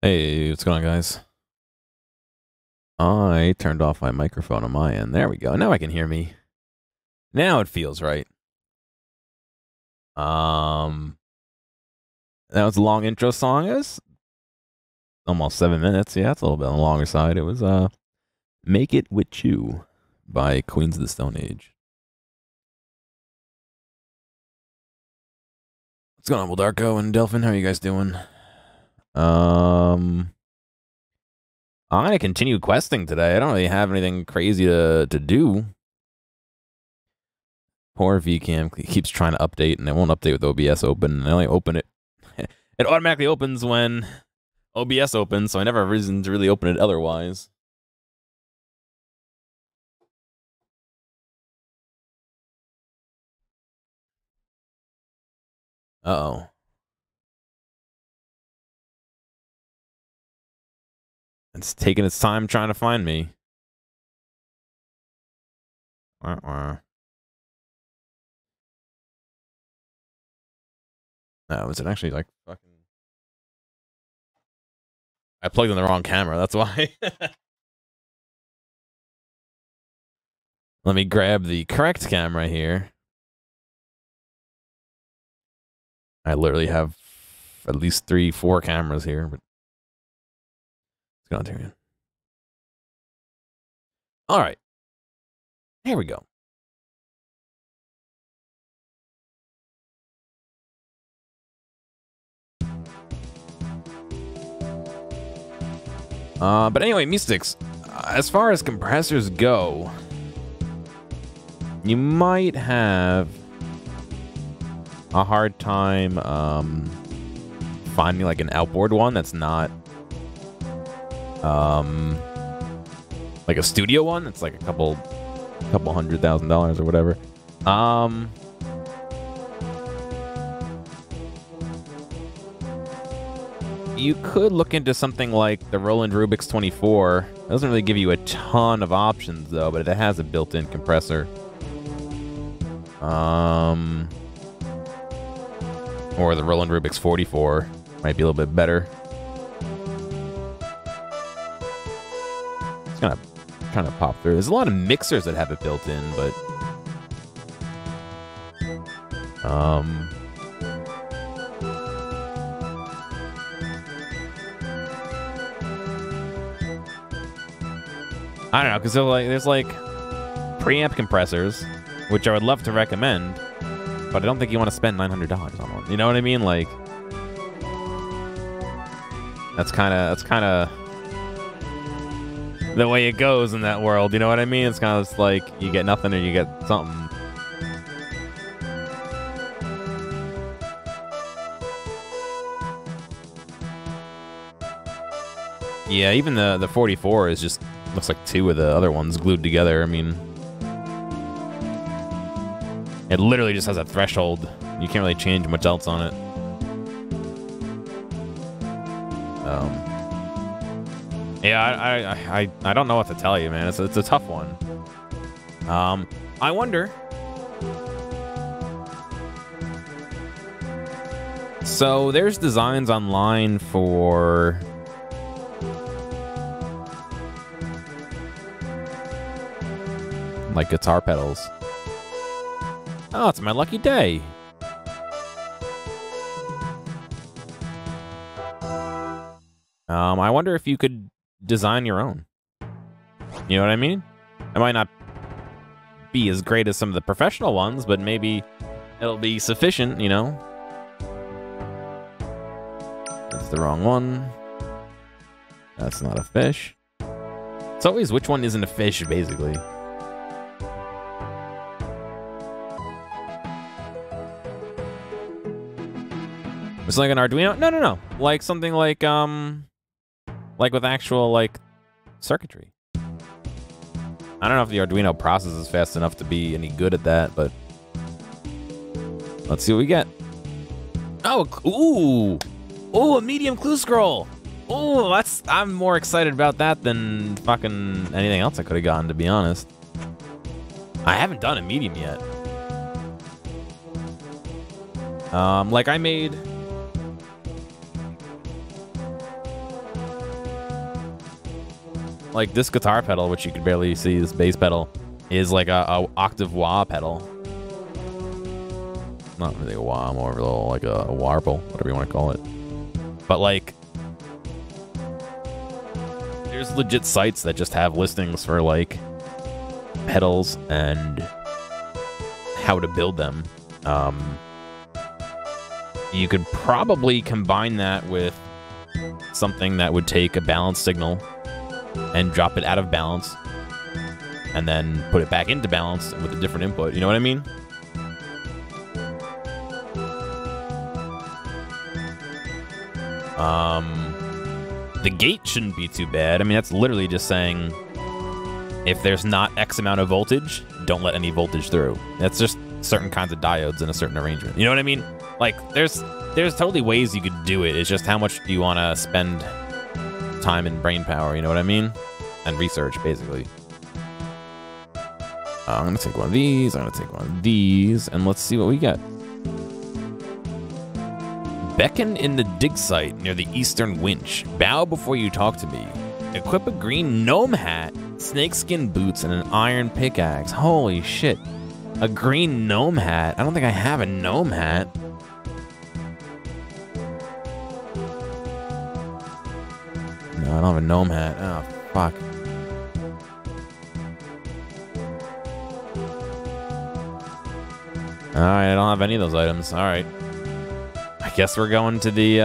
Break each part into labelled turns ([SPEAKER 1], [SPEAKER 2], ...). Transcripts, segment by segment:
[SPEAKER 1] Hey, what's going on, guys? I turned off my microphone on my end. There we go. Now I can hear me. Now it feels right. That was a long intro song. It was almost 7 minutes. Yeah, it's a little bit on the longer side. It was "Make It With You" by Queens of the Stone Age. What's going on, Wildarko and Delphin? How are you guys doing? I'm gonna continue questing today. I don't really have anything crazy to do. Poor VCam keeps trying to update, and it won't update with OBS open. And I only open it. It automatically opens when OBS opens, so I never have reason to really open it otherwise. Uh-oh. It's taking its time trying to find me. No, is it actually like fucking... I plugged in the wrong camera, that's why. Let me grab the correct camera here. I literally have at least 3-4 cameras here, but let's go on here. All right. Here we go. But anyway, Mystics, as far as compressors go, you might have a hard time finding like an outboard one that's not like a studio one. It's like a couple $100,000 or whatever. You could look into something like the Roland Rubik's 24. It doesn't really give you a ton of options though, but it has a built-in compressor. Or the Roland Rubik's 44 might be a little bit better. It's kind of trying to pop through. There's a lot of mixers that have it built in, but I don't know, because there's like preamp compressors, which I would love to recommend, but I don't think you want to spend $900 on one. You know what I mean? Like, that's kind of the way it goes in that world. You know what I mean? It's kind of just like you get nothing or you get something. Yeah, even the 44 is just looks like 2 of the other ones glued together. I mean, it literally just has a threshold. You can't really change much else on it. Yeah, I don't know what to tell you, man. It's a tough one. I wonder. So there's designs online for like guitar pedals. Oh, it's my lucky day. I wonder if you could design your own. You know what I mean? It might not be as great as some of the professional ones, but maybe it'll be sufficient, you know? That's the wrong one. That's not a fish. It's always which one isn't a fish, basically. It's like an Arduino? No. Like something like with actual, like, circuitry. I don't know if the Arduino processes fast enough to be any good at that, but let's see what we get. Oh, ooh, a medium clue scroll. Ooh, I'm more excited about that than fucking anything else I could have gotten, to be honest. I haven't done a medium yet. Like I made like this guitar pedal, which you can barely see, this bass pedal, is like a octave wah pedal. Not really a wah, more of a little like a warble, whatever you want to call it. But like, there's legit sites that just have listings for like pedals and how to build them. You could probably combine that with something that would take a balanced signal and drop it out of balance and then put it back into balance with a different input. You know what I mean? The gate shouldn't be too bad. I mean, that's literally just saying if there's not X amount of voltage, don't let any voltage through. That's just certain kinds of diodes in a certain arrangement. You know what I mean? Like, there's totally ways you could do it. It's just how much do you want to spend time and brain power, you know what I mean? And research, basically. I'm going to take one of these, I'm going to take one of these, and let's see what we get. Beckon in the dig site near the eastern winch. Bow before you talk to me. Equip a green gnome hat, snakeskin boots, and an iron pickaxe. Holy shit. A green gnome hat? I don't think I have a gnome hat. No, I don't have a gnome hat. Oh, fuck. Alright, I don't have any of those items. Alright. I guess we're going to the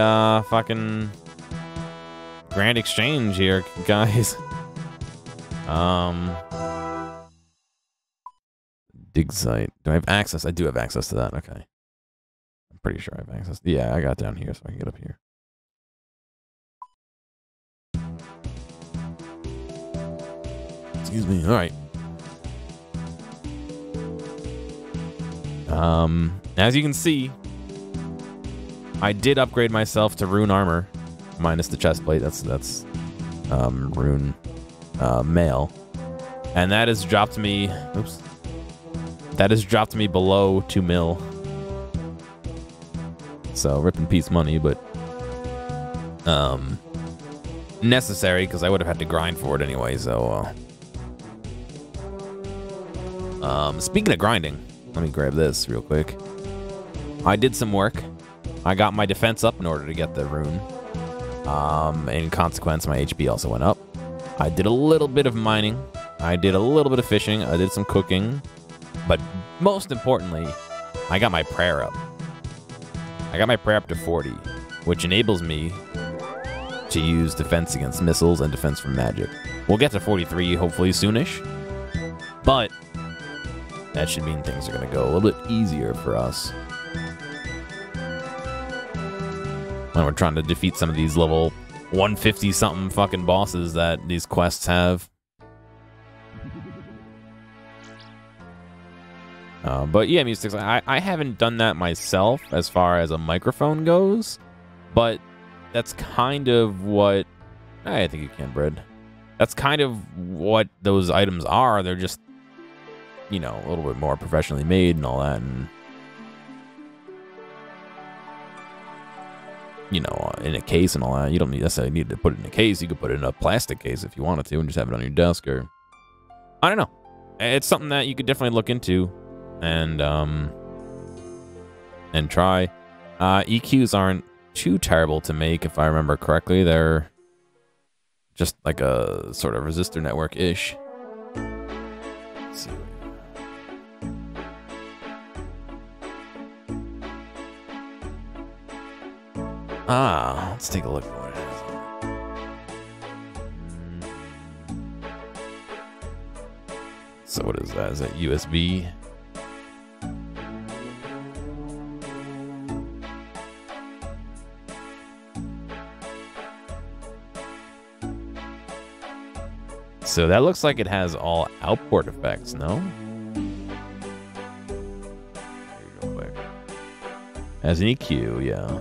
[SPEAKER 1] fucking Grand Exchange here, guys. Dig site. Do I have access? I do have access to that. Okay. I'm pretty sure I have access. Yeah, I got down here so I can get up here. Excuse me. All right. As you can see, I did upgrade myself to rune armor, minus the chest plate. That's rune mail, and that has dropped me. Oops. That has dropped me below 2 mil. So rip in peace money, but necessary because I would have had to grind for it anyway. So speaking of grinding, let me grab this real quick. I did some work. I got my defense up in order to get the rune. In consequence, my HP also went up. I did a little bit of mining. I did a little bit of fishing. I did some cooking. But most importantly, I got my prayer up. I got my prayer up to 40, which enables me to use defense against missiles and defense from magic. We'll get to 43 hopefully soonish. But that should mean things are going to go a little bit easier for us when we're trying to defeat some of these level 150-something fucking bosses that these quests have. But yeah, music. I haven't done that myself as far as a microphone goes, but that's kind of what... I think you can, Bread. That's kind of what those items are. They're just, you know, a little bit more professionally made and all that, and you know, in a case and all that. You don't necessarily need to put it in a case. You could put it in a plastic case if you wanted to and just have it on your desk, or I don't know. It's something that you could definitely look into and try. EQs aren't too terrible to make, if I remember correctly. They're just like a sort of resistor network-ish. Let's see. Let's take a look at what it is. So what is that? Is that USB? So that looks like it has all output effects, no? Real quick. Has an EQ, yeah.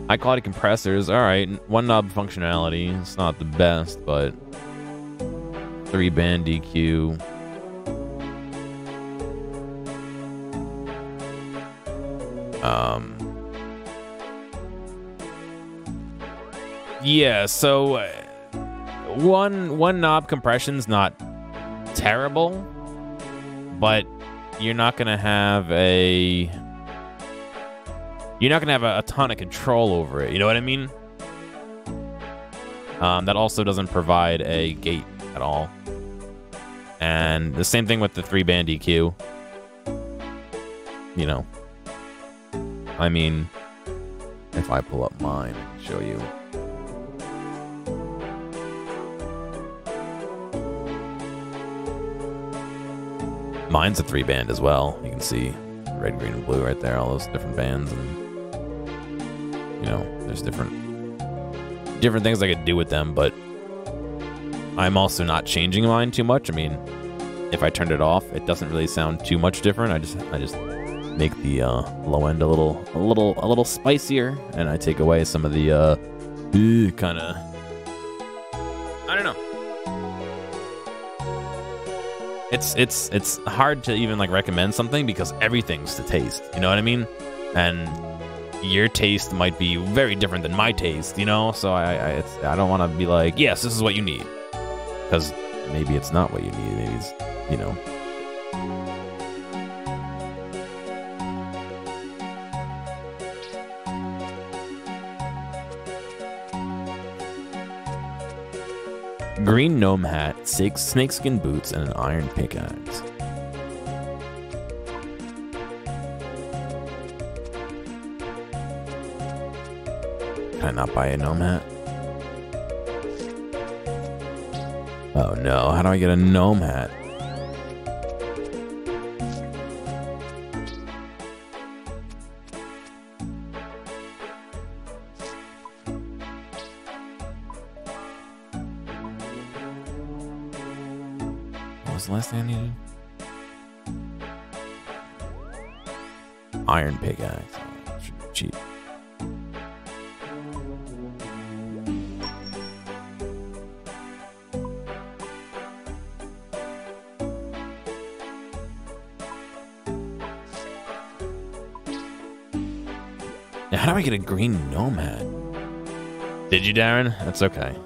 [SPEAKER 1] High quality compressors, alright. One knob functionality. It's not the best, but 3-band EQ. Yeah, so one knob compression's not terrible, but you're not gonna have a ton of control over it. You know what I mean? That also doesn't provide a gate at all. And the same thing with the 3-band EQ. You know, I mean, if I pull up mine, I can show you. Mine's a 3-band as well. You can see red, green, and blue right there, all those different bands, and you know, there's different things I could do with them, but I'm also not changing mine too much. I mean, if I turned it off, it doesn't really sound too much different. I just make the low end a little spicier, and I take away some of the kind of, I don't know. It's hard to even like recommend something because everything's to taste. You know what I mean? And your taste might be very different than my taste, you know? So I don't want to be like, yes, this is what you need. Because maybe it's not what you need. Maybe it's, you know. Green gnome hat, snakeskin boots, and an iron pickaxe. Can I not buy a gnome hat? Oh no, how do I get a gnome hat? What was the last thing I needed? Iron pickaxe. Oh, should be cheap. How do I get a green gnome hat? Did you, Darren? That's okay.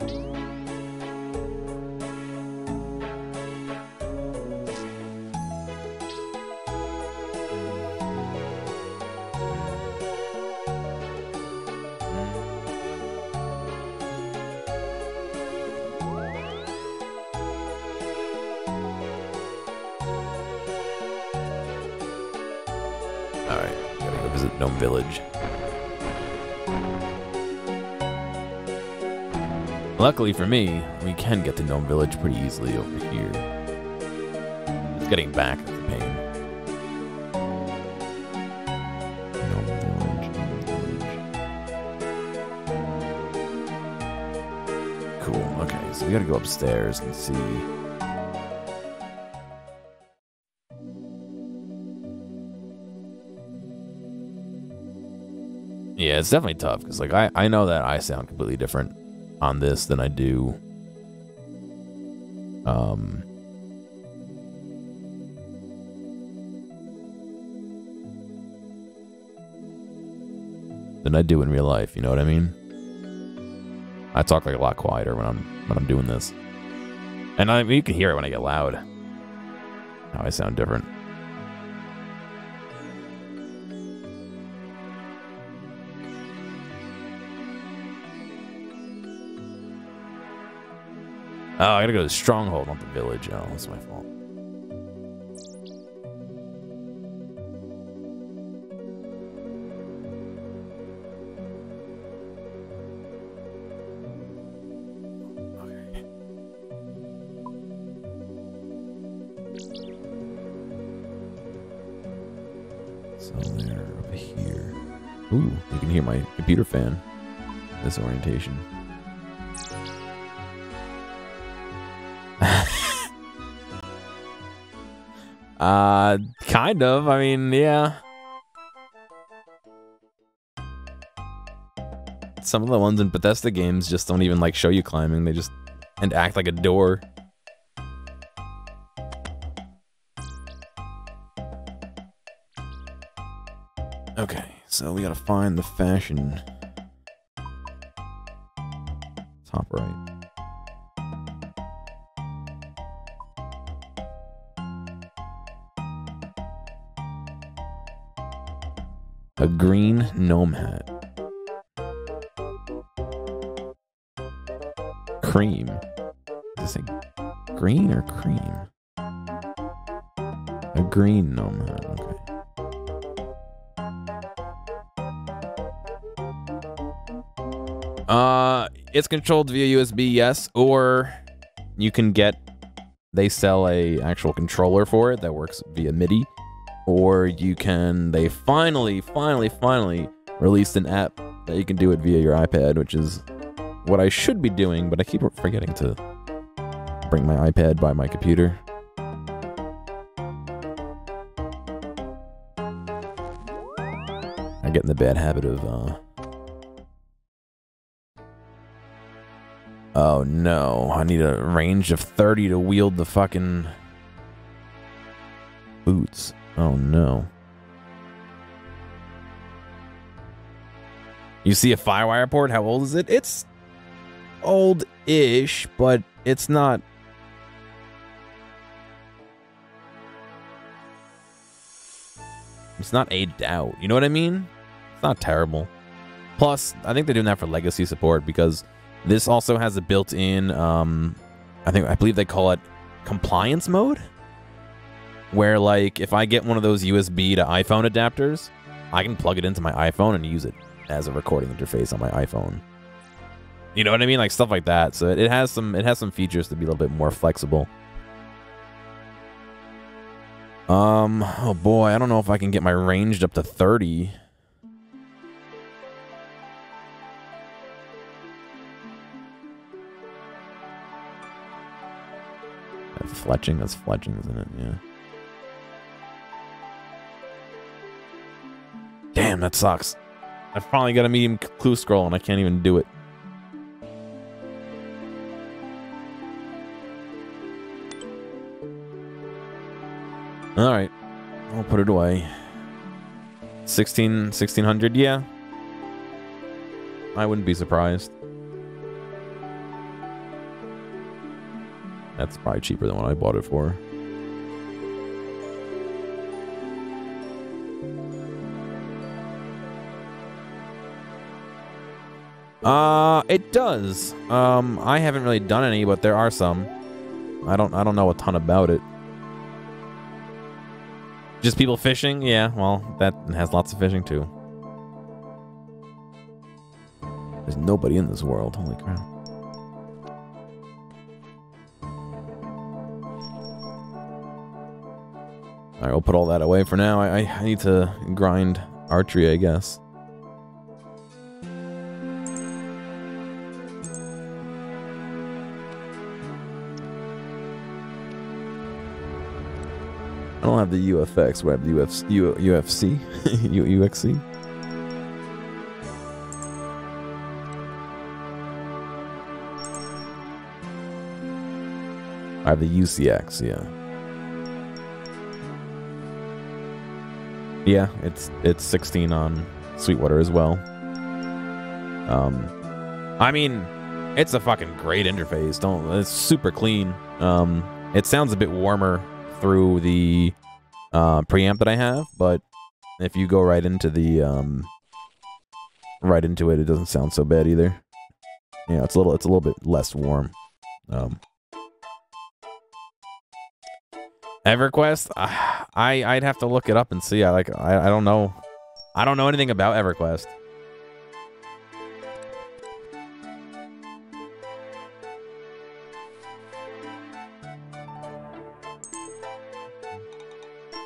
[SPEAKER 1] Alright, gotta go visit Gnome Village. Luckily for me, we can get to Gnome Village pretty easily over here. It's getting back that's the pain. Gnome Village, Gnome Village. Cool, okay, so we gotta go upstairs and see. Yeah, it's definitely tough, because like I know that I sound completely different on this than I do in real life, you know what I mean? I talk like a lot quieter when I'm doing this. And I mean, you can hear it when I get loud. How I sound different. Oh, I gotta go to the stronghold, not the village. Oh, that's my fault. Okay. So they're over here. Ooh, you can hear my computer fan. This orientation. Kind of. I mean, yeah. Some of the ones in Bethesda games just don't even like show you climbing. They just and act like a door. Okay, so we gotta find the fashion. Top right. A green gnome hat. Cream. Is it green or cream? A green gnome hat, okay. It's controlled via USB, yes, or you can get, they sell a actual controller for it that works via MIDI, or you can, they finally released an app that you can do it via your iPad, which is what I should be doing, but I keep forgetting to bring my iPad by my computer. I get in the bad habit of, oh no, I need a range of 30 to wield the fucking boots. Oh no. You see a Firewire port? How old is it? It's old-ish, but it's not... It's not aged out. You know what I mean? It's not terrible. Plus, I think they're doing that for legacy support because this also has a built-in, I believe they call it compliance mode, where like if I get one of those USB to iPhone adapters, I can plug it into my iPhone and use it as a recording interface on my iPhone. You know what I mean? Like stuff like that. So it has some features to be a little bit more flexible. Oh boy, I don't know if I can get my ranged up to 30. Fletching? That's fletching, isn't it? Yeah. Damn, that sucks. I've probably got a medium clue scroll and I can't even do it. Alright. I'll put it away. 1600, yeah. I wouldn't be surprised. That's probably cheaper than what I bought it for. It does. I haven't really done any, but there are some. I don't know a ton about it. Just people fishing? Yeah, well, that has lots of fishing too. There's nobody in this world. Holy crap. Alright, we'll put all that away for now. I need to grind archery, I guess. I don't have the UFX, but I have the UFC? UXC? I have the UCX, yeah. Yeah, it's 16 on Sweetwater as well. I mean, it's a fucking great interface. It's super clean. It sounds a bit warmer through the preamp that I have, but if you go right into the it doesn't sound so bad either. Yeah, it's a little bit less warm. EverQuest, I'd have to look it up and see. I don't know. I don't know anything about EverQuest.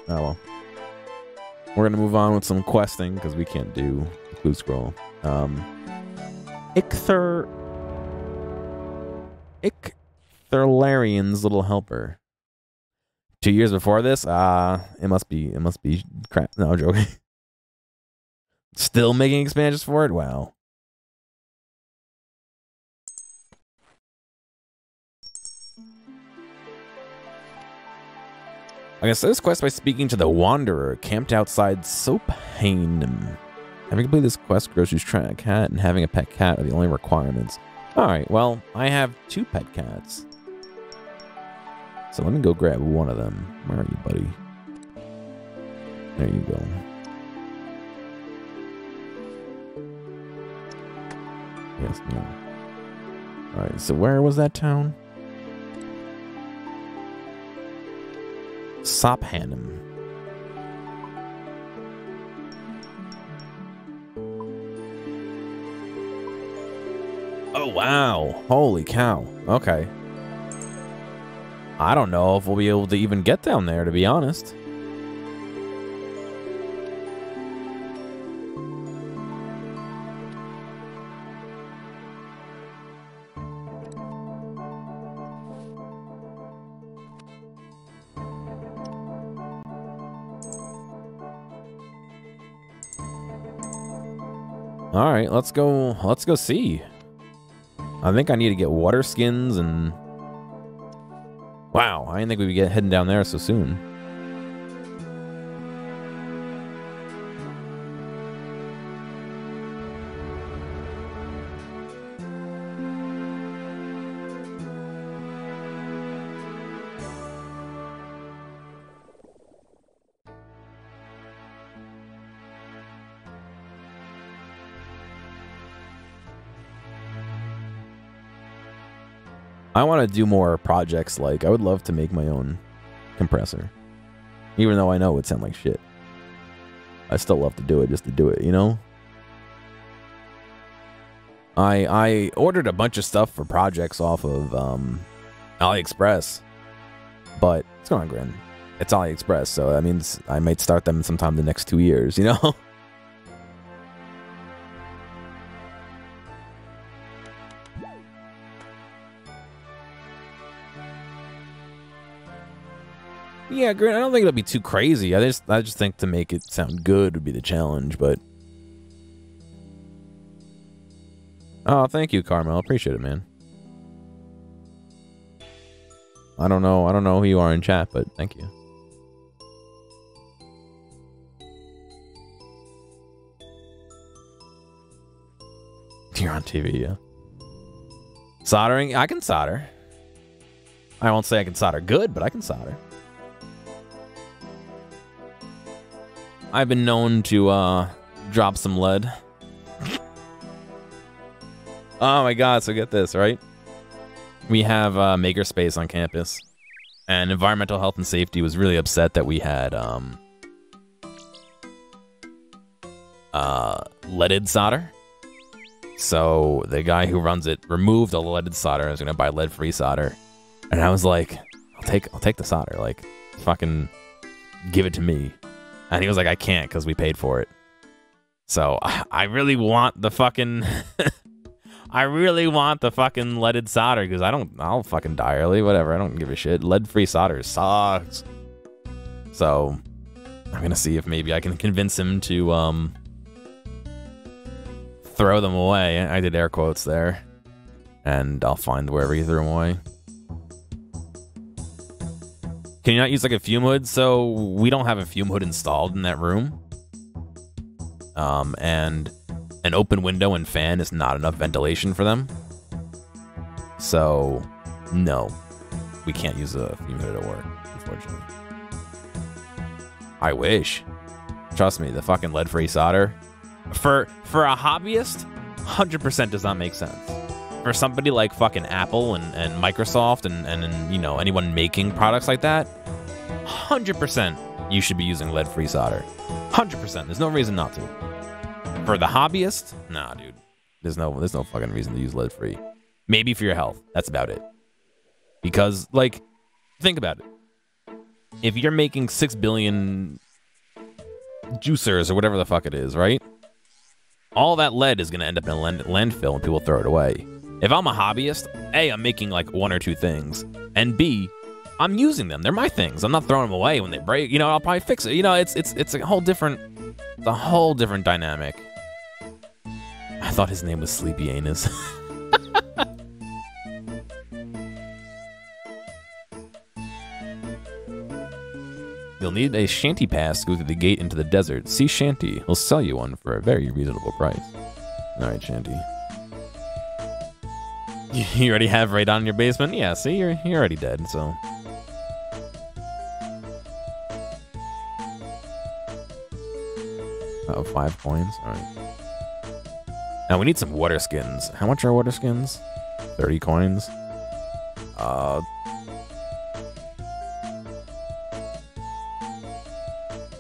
[SPEAKER 1] Oh well. We're gonna move on with some questing because we can't do the clue scroll. Icthlarian's Little Helper. 2 years before this? It must be crap. No, I'm joking. Still making expansions for it? Wow. Okay, so this quest by speaking to the Wanderer, camped outside Soaphanem. Having completed this quest, groceries, track a cat, and having a pet cat are the only requirements. Alright, well, I have 2 pet cats. So let me go grab one of them. Where are you, buddy? There you go. Yes, no. Alright, so where was that town? Sophanum. Oh, wow. Holy cow. Okay. I don't know if we'll be able to even get down there, to be honest. All right, let's go see. I think I need to get water skins and... Wow, I didn't think we'd be heading down there so soon. I want to do more projects. Like, I would love to make my own compressor. Even though I know it would sound like shit. I still love to do it just to do it, you know? I ordered a bunch of stuff for projects off of AliExpress. But it's going on, Grin. It's AliExpress, so that means I might start them sometime the next 2 years, you know? Yeah, Grin, I don't think it'll be too crazy. I just think to make it sound good would be the challenge, but... Oh, thank you, Carmel. Appreciate it, man. I don't know who you are in chat, but thank you. You're on TV, yeah. Soldering? I can solder. I won't say I can solder good, but I can solder. I've been known to drop some lead. Oh my god, so get this, right? We have Makerspace on campus. And Environmental Health and Safety was really upset that we had leaded solder. So the guy who runs it removed all the leaded solder and was gonna buy lead-free solder. And I was like, I'll take the solder, like, fucking give it to me. And he was like, I can't because we paid for it. So I really want the fucking I really want the fucking leaded solder because I'll fucking die early, whatever. I don't give a shit. Lead-free solder sucks. So I'm gonna see if maybe I can convince him to throw them away. I did air quotes there. And I'll find wherever he threw them away. Can you not use like a fume hood? So we don't have a fume hood installed in that room. And an open window and fan is not enough ventilation for them. So no, we can't use a fume hood at work, unfortunately. I wish. Trust me, the fucking lead-free solder for a hobbyist, 100% does not make sense. For somebody like fucking Apple and Microsoft and you know, anyone making products like that, 100% you should be using lead-free solder. 100%. There's no reason not to. For the hobbyist, nah, dude. There's no fucking reason to use lead-free. Maybe for your health. That's about it. Because, like, think about it. If you're making 6 billion juicers or whatever the fuck it is, right? All that lead is going to end up in a landfill and people throw it away. If I'm a hobbyist, A, I'm making like 1 or 2 things, and B, I'm using them. They're my things. I'm not throwing them away when they break. You know, I'll probably fix it. You know, it's a whole different dynamic. I thought his name was Sleepy Anus. You'll need a shanty pass to go through the gate into the desert. See Shanty. He'll sell you one for a very reasonable price. All right, Shanty. You already have radon in your basement? Yeah, see, you're already dead, so. Oh, 5 coins? All right. Now we need some water skins. How much are water skins? 30 coins.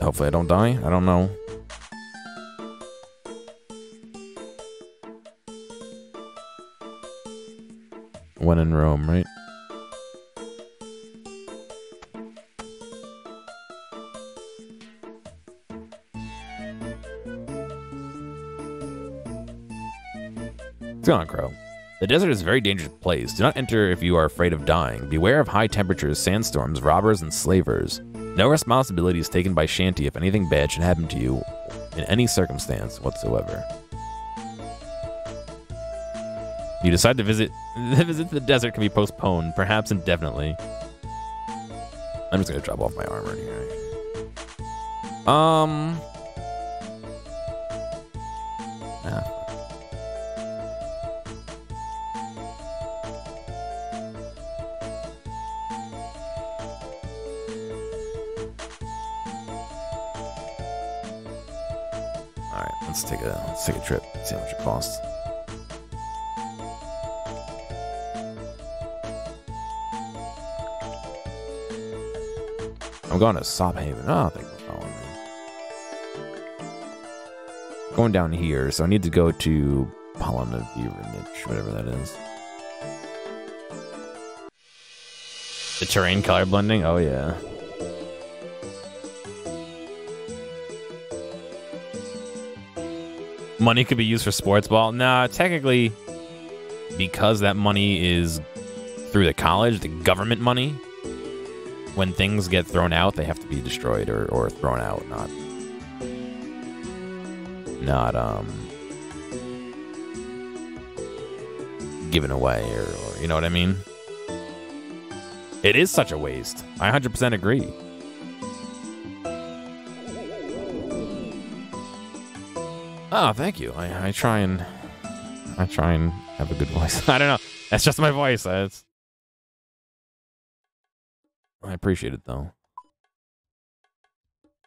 [SPEAKER 1] Hopefully I don't die. I don't know. When in Rome, right? What's going on, Crow? The desert is a very dangerous place. Do not enter if you are afraid of dying. Beware of high temperatures, sandstorms, robbers, and slavers. No responsibility is taken by Shanty if anything bad should happen to you in any circumstance whatsoever. You decide to visit the desert can be postponed, perhaps indefinitely. I'm just gonna drop off my armor here. Alright, let's take a trip, see how much it costs. I'm going to Sop Haven. Oh, thank you for following me. Going down here, so I need to go to Polonavich, whatever that is. The terrain color blending? Oh, yeah. Money could be used for sports ball? Nah, technically, because that money is through the college, the government money, when things get thrown out, they have to be destroyed or thrown out, not given away or you know what I mean? It is such a waste. I 100% agree. Oh, thank you. I try and have a good voice. I don't know. That's just my voice. I appreciate it though.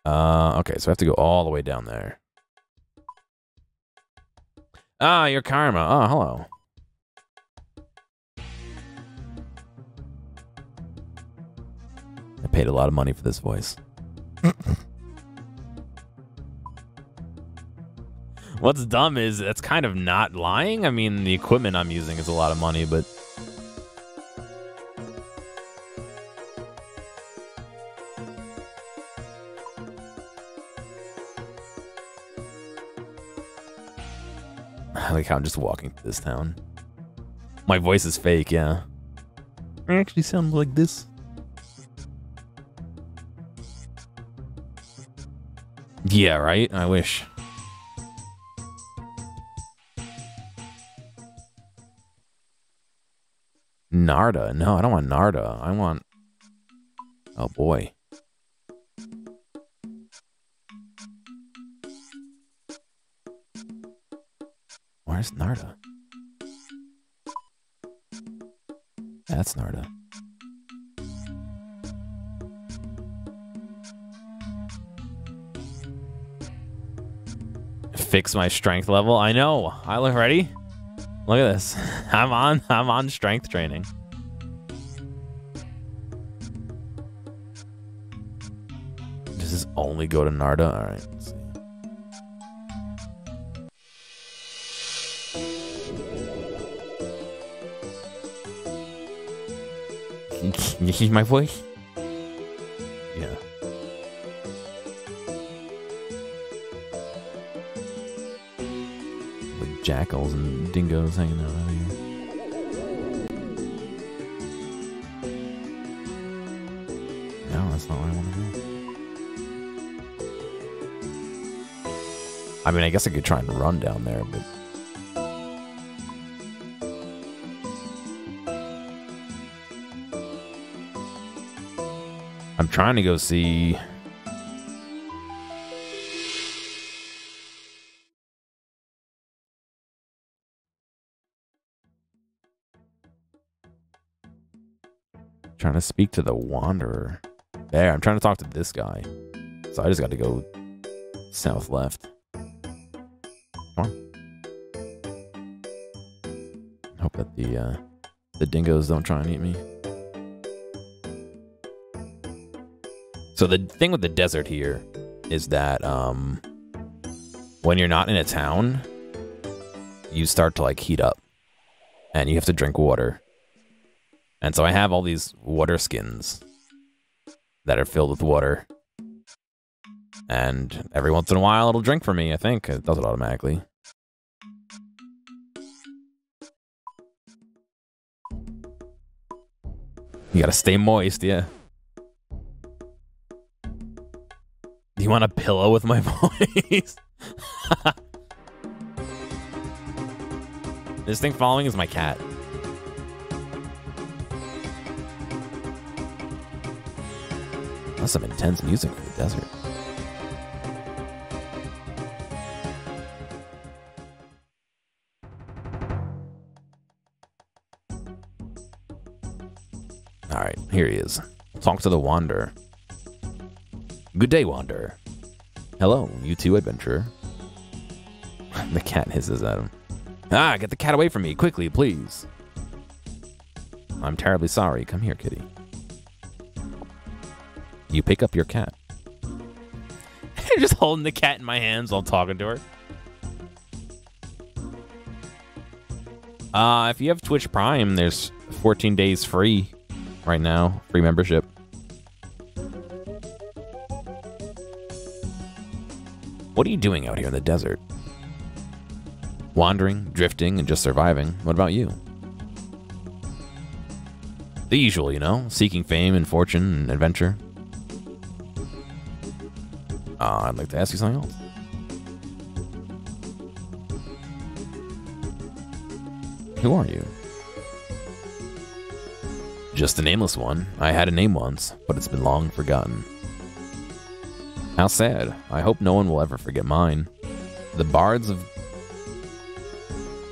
[SPEAKER 1] Okay, so I have to go all the way down there. Ah, your karma. Oh, hello. I paid a lot of money for this voice. What's dumb is that's kind of not lying. I mean, the equipment I'm using is a lot of money, but I like how I'm just walking through this town. My voice is fake, yeah. I actually sound like this. Yeah, right? I wish. Narda. No, I don't want Narda. I want... Oh, boy. Where's Narda? That's Narda. Fix my strength level. I know. I look ready. Look at this. I'm on strength training. Does this only go to Narda? All right. Let's see. Can you hear my voice? Yeah. With jackals and dingoes hanging out here. No, that's not where I want to go. I mean, I guess I could try and run down there, but... I'm trying to go see... Trying to speak to the Wanderer. There, I'm trying to talk to this guy. So I just got to go south left. Come on. that the dingoes don't try and eat me. So the thing with the desert here is that when you're not in a town, you start to like heat up and you have to drink water. And so I have all these water skins that are filled with water. And every once in a while it'll drink for me, I think. It does it automatically. You gotta stay moist, yeah. Do you want a pillow with my voice? This thing following is my cat. That's some intense music for the desert. Alright, here he is. Talk to the Wanderer. Good day, Wanderer. Hello, you too, adventurer. The cat hisses at him. Ah, get the cat away from me, quickly, please. I'm terribly sorry. Come here, kitty. You pick up your cat. I'm just holding the cat in my hands while talking to her. If you have Twitch Prime, there's 14 days free right now. Free membership. What are you doing out here in the desert? Wandering, drifting, and just surviving. What about you? The usual, you know? Seeking fame and fortune and adventure. I'd like to ask you something else. Who are you? Just a nameless one. I had a name once, but it's been long forgotten. How sad. I hope no one will ever forget mine. The bards of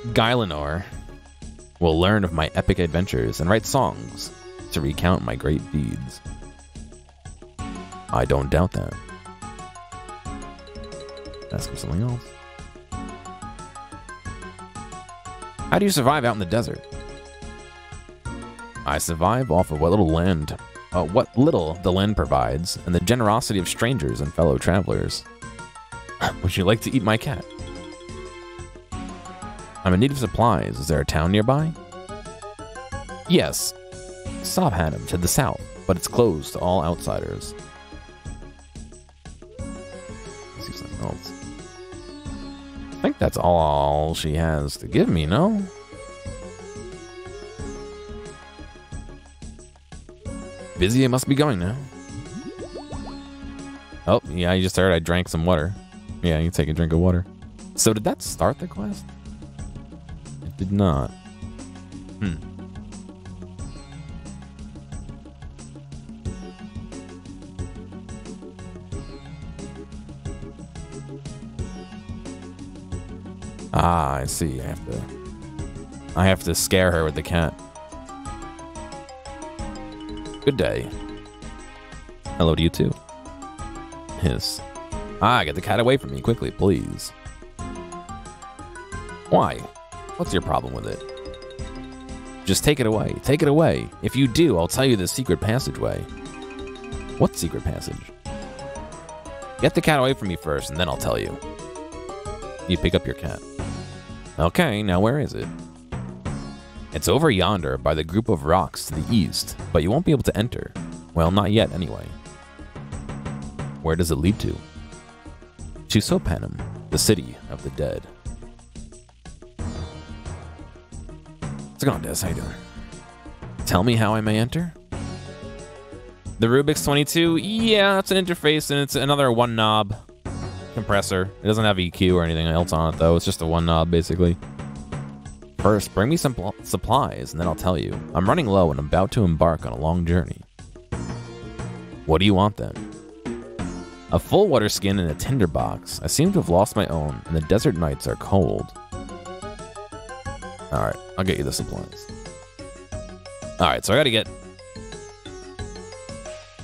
[SPEAKER 1] Gielinor will learn of my epic adventures and write songs to recount my great deeds. I don't doubt that. Ask him something else. How do you survive out in the desert? I survive off of what little the land provides, and the generosity of strangers and fellow travelers. Would you like to eat my cat? I'm in need of supplies. Is there a town nearby? Yes. Sobhanham to the south, but it's closed to all outsiders. Let's see something else. I think that's all she has to give me, no? Busy, I must be going now. Oh, yeah, you just heard I drank some water. Yeah, you take a drink of water. So did that start the quest? It did not. Ah, I see. I have to scare her with the cat. Good day. Hello to you too. Hiss. Get the cat away from me quickly, please. Why? What's your problem with it? Just take it away. Take it away. If you do, I'll tell you the secret passageway. What secret passage? Get the cat away from me first, and then I'll tell you. You pick up your cat. Okay, now where is it? It's over yonder by the group of rocks to the east, but you won't be able to enter. Well, not yet, anyway. Where does it lead to? To Sobhanham, the city of the dead. What's going on, Des? How you doing? Tell me how I may enter? The Rubik's 22? Yeah, it's an interface, and it's another one knob compressor. It doesn't have EQ or anything else on it, though. It's just a one knob, basically. First, bring me some supplies, and then I'll tell you. I'm running low and I'm about to embark on a long journey. What do you want, then? A full water skin and a tinder box. I seem to have lost my own, and the desert nights are cold. Alright, I'll get you the supplies. Alright, so I gotta get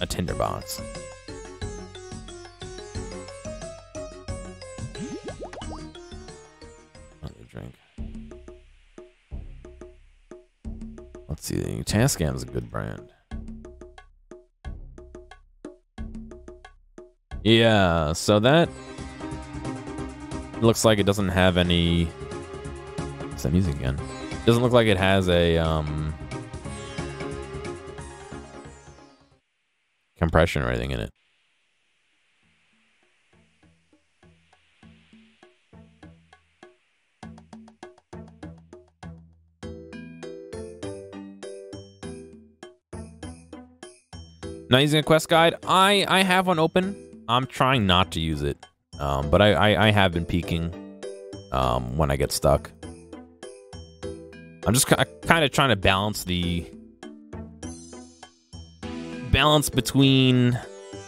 [SPEAKER 1] a tinder box. I'll get a drink. Let's see. Tascam's a good brand. Yeah, so that looks like it doesn't have any. What's that music again? Doesn't look like it has a compression or anything in it. Not using a quest guide. I have one open. I'm trying not to use it, but I have been peeking when I get stuck. I'm just kind of trying to balance between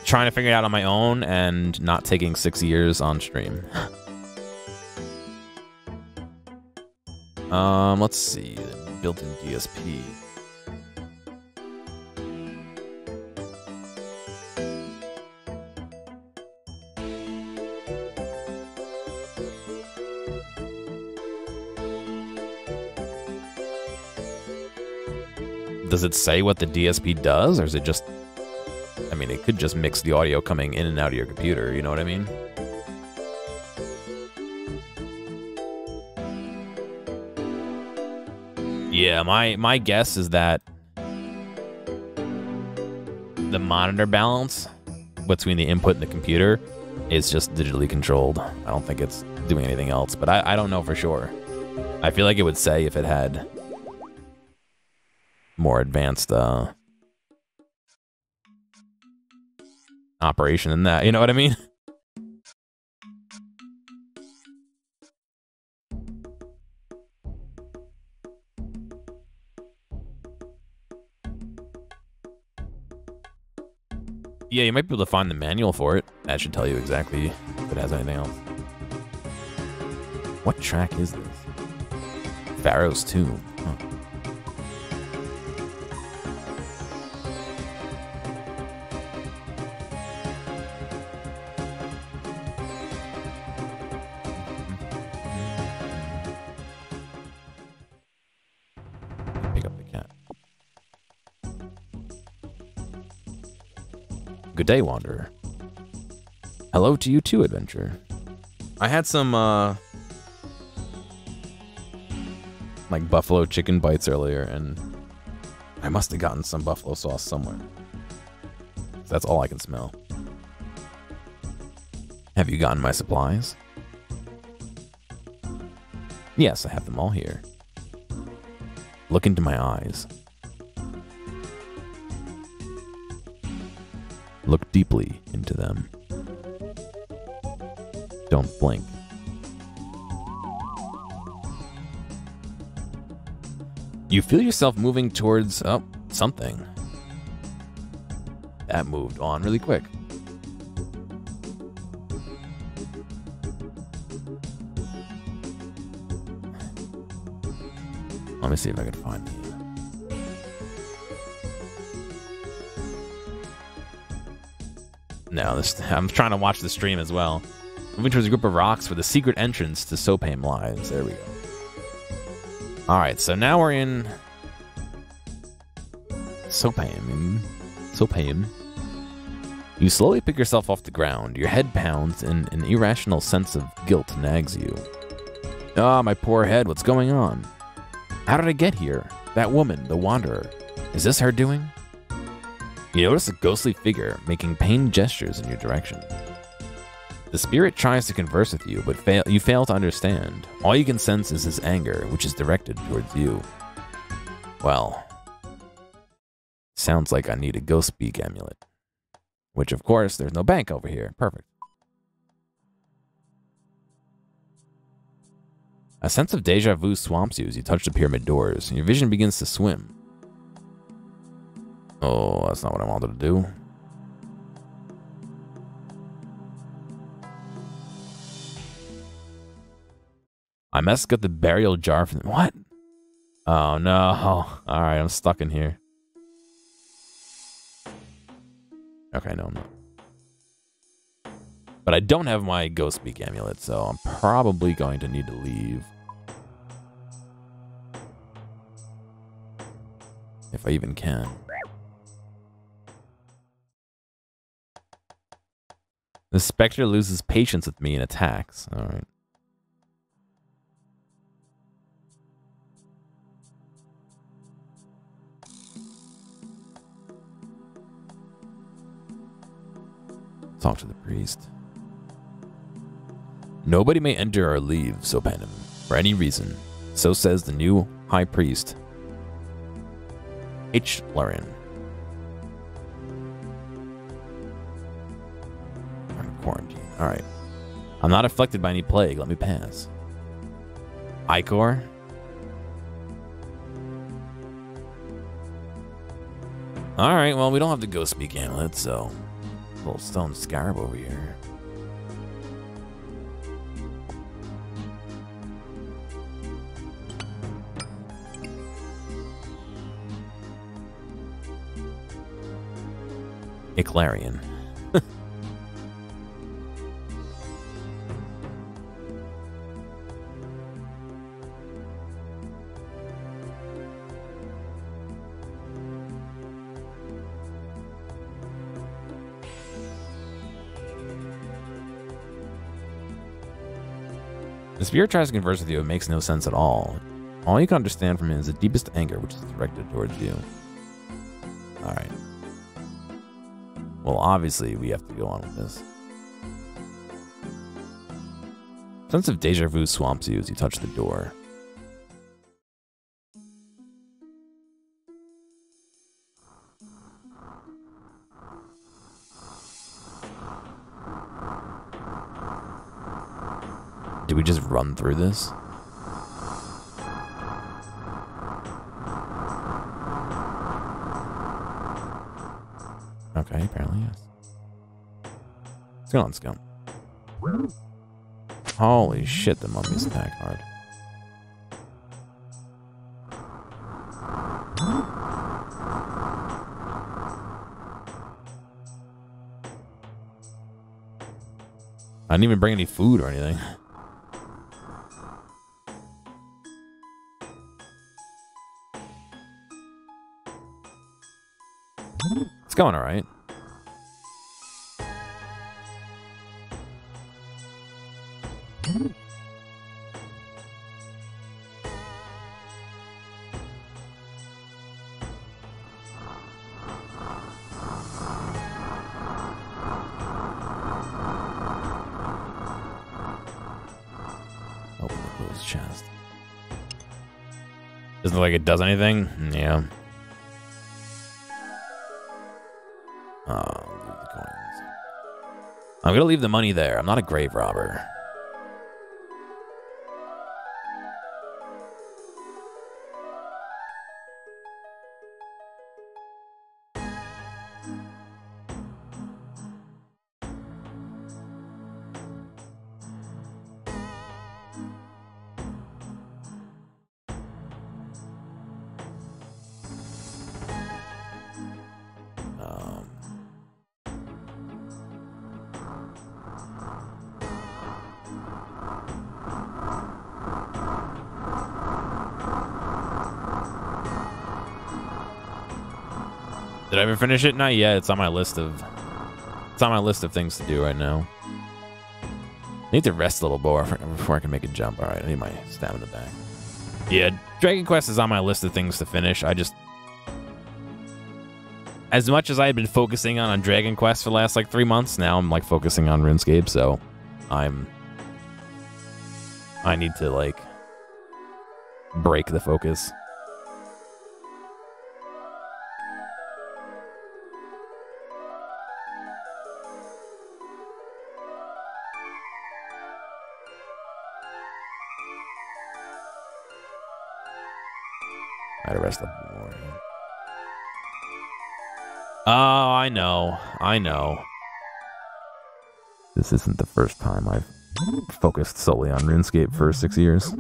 [SPEAKER 1] trying to figure it out on my own and not taking 6 years on stream. Let's see. Built-in DSP. Does it say what the DSP does, or is it just... I mean, it could just mix the audio coming in and out of your computer, you know what I mean? Yeah, my guess is that the monitor balance between the input and the computer is just digitally controlled. I don't think it's doing anything else, but I don't know for sure. I feel like it would say if it had more advanced operation than that, you know what I mean? Yeah, you might be able to find the manual for it. That should tell you exactly if it has anything else. What track is this? Pharaoh's Tomb. Huh. Pick up the cat. Good day, Wanderer. Hello to you too, Adventurer. I had some, like buffalo chicken bites earlier, and I must have gotten some buffalo sauce somewhere. That's all I can smell. Have you gotten my supplies? Yes, I have them all here. Look into my eyes. Look deeply into them. Don't blink. You feel yourself moving towards, something. That moved on really quick. Let me see if I can find these. No, I'm trying to watch the stream as well. Moving towards a group of rocks where the secret entrance to Sopame lies. There we go. Alright, so now we're in Sopame. You slowly pick yourself off the ground. Your head pounds and an irrational sense of guilt nags you. Ah, my poor head, what's going on? How did I get here? That woman, the Wanderer. Is this her doing? You notice a ghostly figure making pained gestures in your direction. The spirit tries to converse with you, but you fail to understand. All you can sense is his anger, which is directed towards you. Well, sounds like I need a ghost speak amulet. Which, of course, there's no bank over here. Perfect. A sense of deja vu swamps you as you touch the pyramid doors, and your vision begins to swim. Oh, that's not what I wanted to do. I messed up the burial jar from... What? Oh, no. Alright, I'm stuck in here. Okay, no, I'm not. But I don't have my ghost speak amulet, so I'm probably going to need to leave. if I even can. The Spectre loses patience with me and attacks. Alright. Talk to the priest. Nobody may enter or leave Sopanim for any reason. So says the new high priest, Icthlarin. I'm in quarantine. Alright. I'm not afflicted by any plague. Let me pass. Icor? Alright, well, we don't have the ghost speak amulet, so... little stone scarab over here. Icthlarin. The spirit tries to converse with you. It makes no sense at all. All you can understand from it is the deepest anger, which is directed towards you. Alright. Well, obviously, we have to go on with this. Sense of deja vu swamps you as you touch the door. Did we just run through this? Okay, apparently yes. Let's go on, let's go. Holy shit, the mummies attack hard. I didn't even bring any food or anything. It's going all right. Open the closed chest. Doesn't look like it does anything. Yeah. I'm gonna leave the money there. I'm not a grave robber. Did I ever finish it? Not yet. It's on my list of things to do right now. I need to rest a little more before I can make a jump. All right, I need my stamina back. Yeah, Dragon Quest is on my list of things to finish. I just, as much as I had been focusing on Dragon Quest for the last like 3 months, now I'm like focusing on RuneScape. So I need to like break the focus. I had to rest up more. Oh, I know. I know. This isn't the first time I've focused solely on RuneScape for 6 years.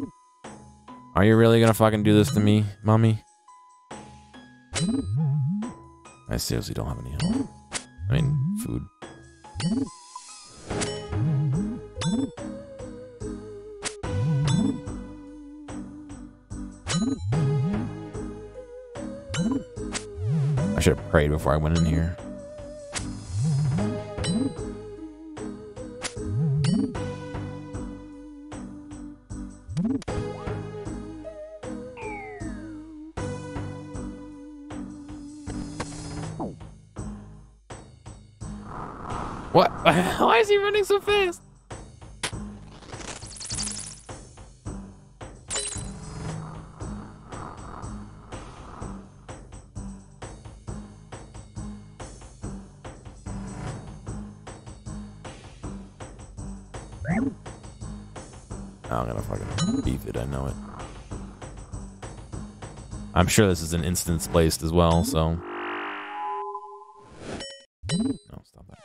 [SPEAKER 1] Are you really gonna fucking do this to me, mommy? I seriously don't have any help. I mean, food. should have prayed before I went in here. What? Why is he running so fast? I'm gonna fucking beef it, I know it. I'm sure this is an instance placed as well, so. No, stop that.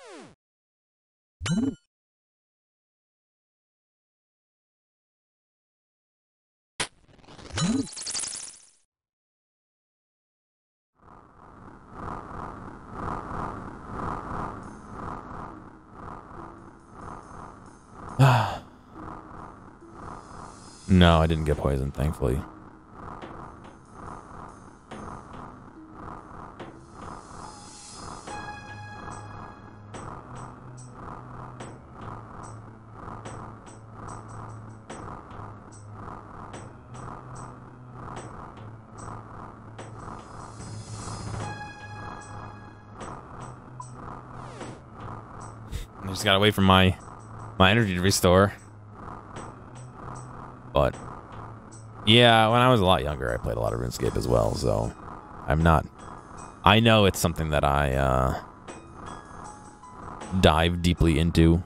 [SPEAKER 1] No, I didn't get poisoned, thankfully. I just gotta wait for my energy to restore. But yeah, when I was a lot younger, I played a lot of RuneScape as well, so I'm not. I know it's something that I dive deeply into.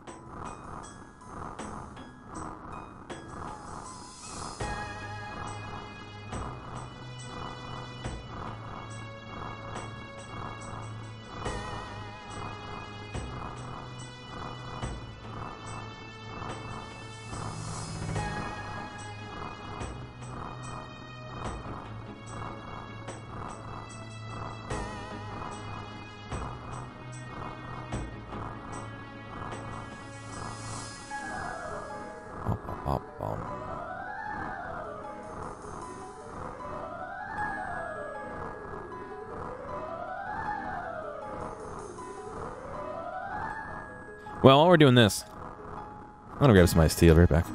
[SPEAKER 1] Well, while we're doing this, I'm gonna grab some iced tea. I'll be right back.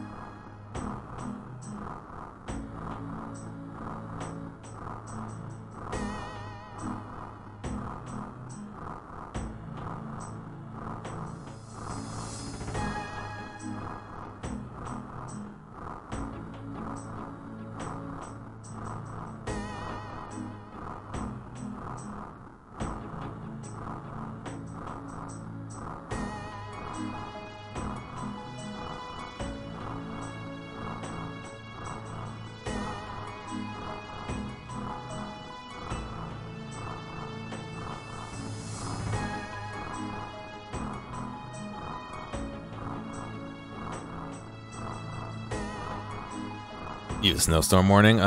[SPEAKER 1] Use snowstorm warning.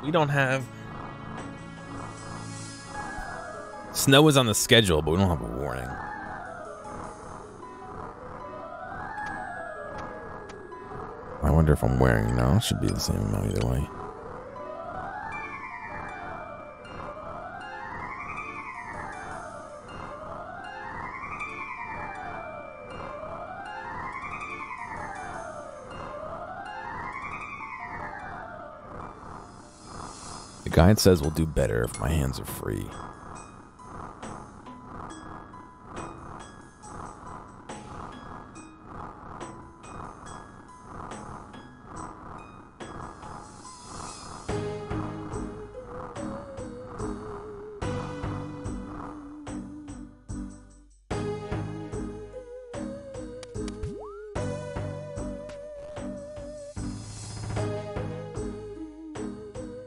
[SPEAKER 1] We don't have snow is on the schedule, but we don't have a warning. I wonder if I'm wearing. No, it should be the same amount either way. The guide says we'll do better if my hands are free.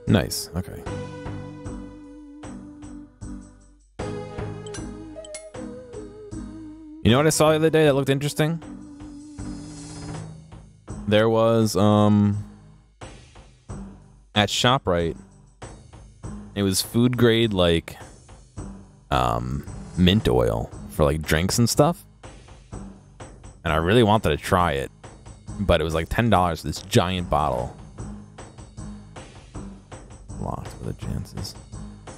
[SPEAKER 1] Nice, okay. You know what I saw the other day that looked interesting? There was, at ShopRite, it was food grade, like, mint oil for, like, drinks and stuff. And I really wanted to try it, but it was like $10 for this giant bottle. Locked for the chances.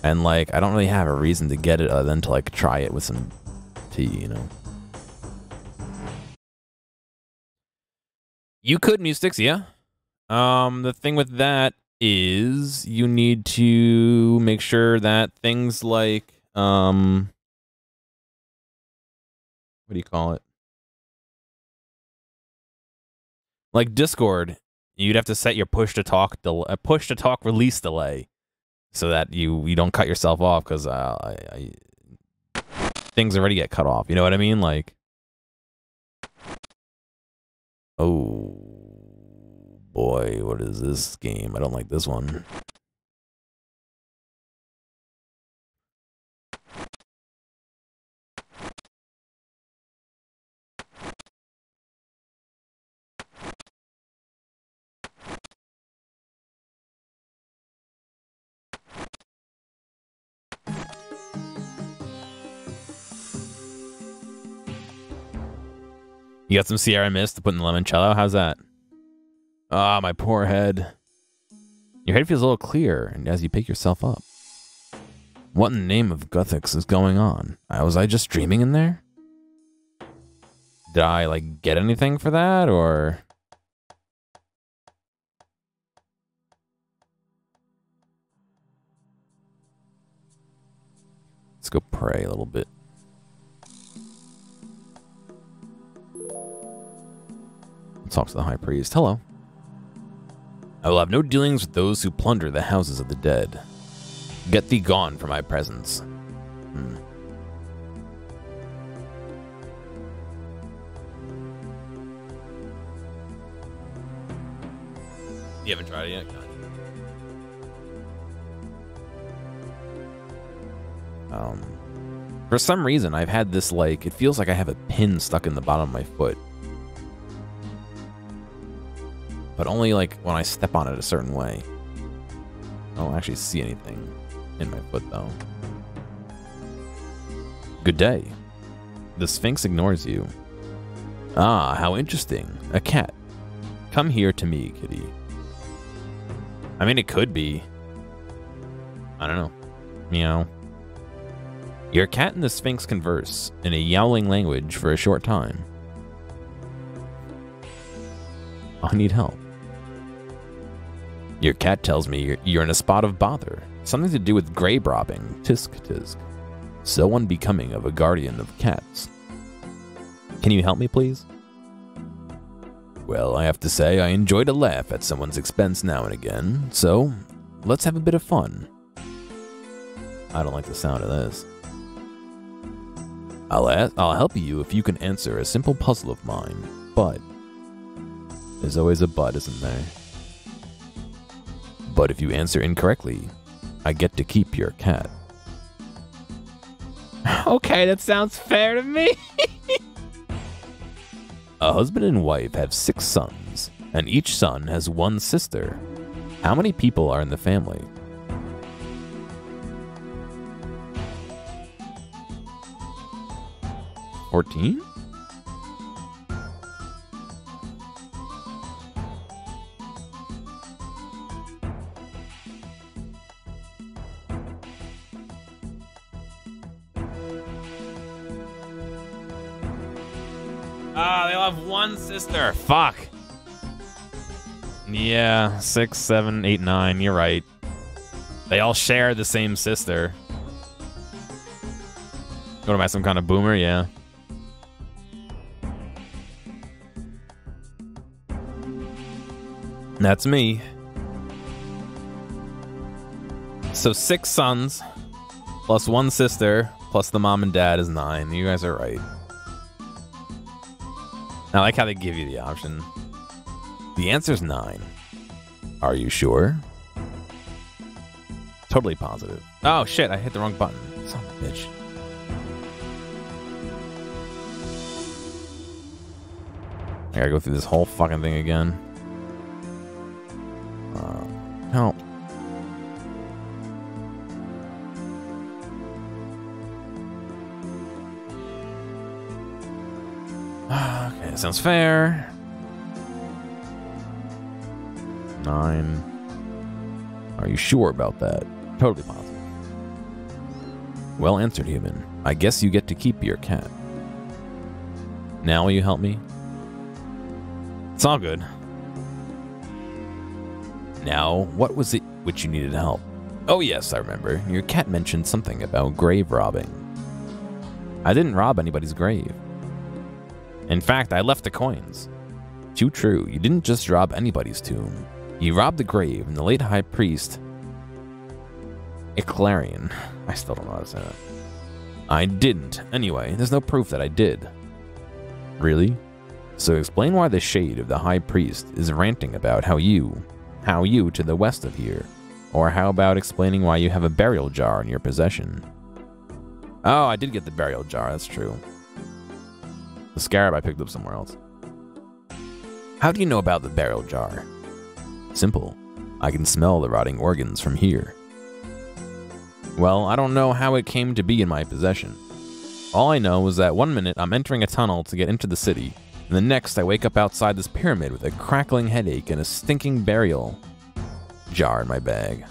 [SPEAKER 1] And, like, I don't really have a reason to get it other than to, like, try it with some tea, you know? You could mute sticks, yeah. The thing with that is you need to make sure that things like, what do you call it? Like Discord, you'd have to set your push to talk release delay so that you don't cut yourself off because things already get cut off. You know what I mean? Like, oh boy, what is this game? I don't like this one. You got some Sierra Mist to put in the limoncello? How's that? Ah, my poor head. Your head feels a little clearer and as you pick yourself up. What in the name of Guthix is going on? Was I just dreaming in there? Did I, like, get anything for that, or...? Let's go pray a little bit. Talk to the high priest. Hello. I will have no dealings with those who plunder the houses of the dead. Get thee gone from my presence. You haven't tried it yet? For some reason, I've had this, like, it feels like I have a pin stuck in the bottom of my foot. But only, like, when I step on it a certain way. I don't actually see anything in my foot, though. Good day. The Sphinx ignores you. Ah, how interesting. A cat. Come here to me, kitty. I mean, it could be. I don't know. Meow. Your cat and the Sphinx converse in a yowling language for a short time. I need help. Your cat tells me you're in a spot of bother. Something to do with grey brobbing. Tisk tisk. So unbecoming of a guardian of cats. Can you help me, please? Well, I have to say I enjoy to laugh at someone's expense now and again, so let's have a bit of fun. I don't like the sound of this. I'll help you if you can answer a simple puzzle of mine, but there's always a but, isn't there? But if you answer incorrectly, I get to keep your cat. Okay, that sounds fair to me. A husband and wife have 6 sons, and each son has 1 sister. How many people are in the family? $14? Ah, they all have 1 sister. Fuck. Yeah, 6, 7, 8, 9. You're right. They all share the same sister. What am I, some kind of boomer? Yeah. That's me. So 6 sons, plus 1 sister, plus the mom and dad is 9. You guys are right. I like how they give you the option. The answer's 9. Are you sure? Totally positive. Oh shit, I hit the wrong button. Son of a bitch. I gotta go through this whole fucking thing again. Help. Okay, that sounds fair. 9. Are you sure about that? Totally positive. Well answered, human. I guess you get to keep your cat. Now will you help me? It's all good. Now, what was it which you needed help? Oh yes, I remember. Your cat mentioned something about grave robbing. I didn't rob anybody's grave. In fact, I left the coins. Too true, you didn't just rob anybody's tomb. You robbed the grave and the late high priest, Icthlarin. I still don't know how to say that. I didn't. Anyway, there's no proof that I did. Really? So explain why the shade of the high priest is ranting about how you to the west of here. Or how about explaining why you have a burial jar in your possession? Oh, I did get the burial jar, that's true. The scarab I picked up somewhere else. How do you know about the burial jar? Simple. I can smell the rotting organs from here. Well, I don't know how it came to be in my possession. All I know is that one minute I'm entering a tunnel to get into the city, and the next I wake up outside this pyramid with a crackling headache and a stinking burial jar in my bag.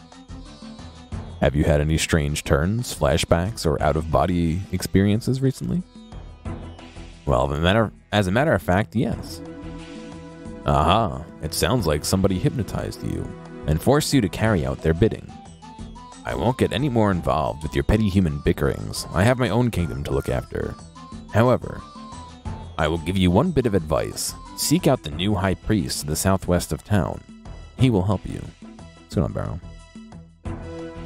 [SPEAKER 1] Have you had any strange turns, flashbacks, or out-of-body experiences recently? Well, as a matter of fact, yes. Aha, it sounds like somebody hypnotized you and forced you to carry out their bidding. I won't get any more involved with your petty human bickerings. I have my own kingdom to look after. However, I will give you one bit of advice. Seek out the new high priest to the southwest of town. He will help you. What's going on, Barrow?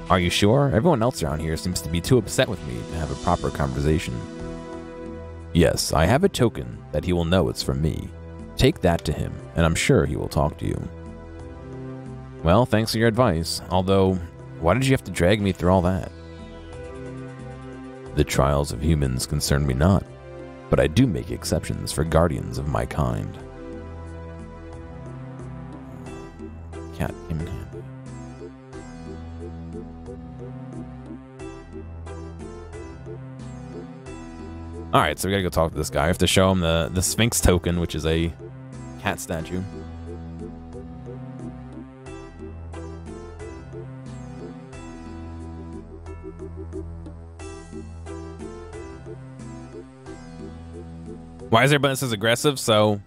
[SPEAKER 1] Are you sure? Everyone else around here seems to be too upset with me to have a proper conversation. Yes, I have a token that he will know it's from me. Take that to him, and I'm sure he will talk to you. Well, thanks for your advice, although, why did you have to drag me through all that? The trials of humans concern me not, but I do make exceptions for guardians of my kind. Cat came in handy. Alright, so we gotta go talk to this guy. I have to show him the Sphinx token, which is a cat statue. Why is everybody says aggressive? So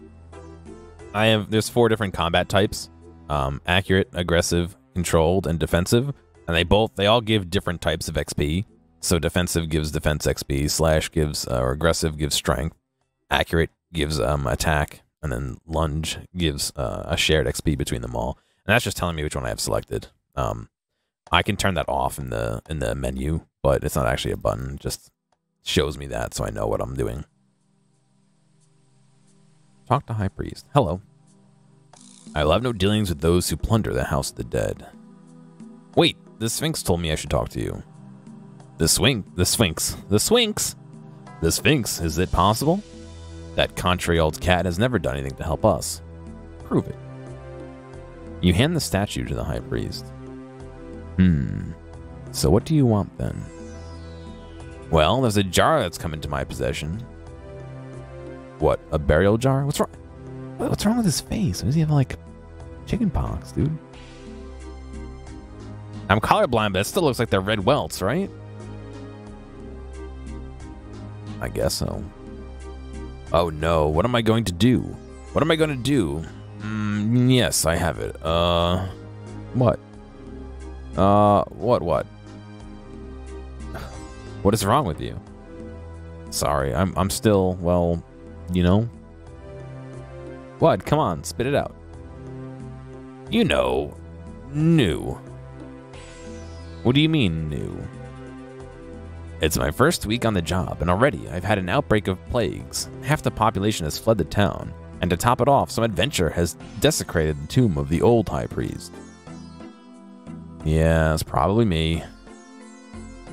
[SPEAKER 1] there's 4 different combat types. Accurate, aggressive, controlled, and defensive. And they all give different types of XP. So defensive gives defense XP, slash gives, or aggressive gives strength, accurate gives attack, and then lunge gives a shared XP between them all. And that's just telling me which one I have selected. I can turn that off in the menu, but it's not actually a button. It just shows me that so I know what I'm doing. Talk to High Priest. Hello. I will have no dealings with those who plunder the house of the dead. Wait, the Sphinx told me I should talk to you. The Sphinx, is it possible? That contrary old cat has never done anything to help us. Prove it. You hand the statue to the High Priest. So what do you want then? Well, there's a jar that's come into my possession. What, a burial jar? What's wrong? What's wrong with his face? Does he have like chicken pox, dude? I'm colorblind, but it still looks like they're red welts, right? I guess so. Oh no, what am I going to do? What am I going to do? Yes, I have it. What? What? What is wrong with you? Sorry, I'm still, well, you know. What? Come on, spit it out. You know, new. What do you mean, new? It's my first week on the job, and already I've had an outbreak of plagues. Half the population has fled the town, and to top it off, some adventurer has desecrated the tomb of the old High Priest. Yeah, it's probably me.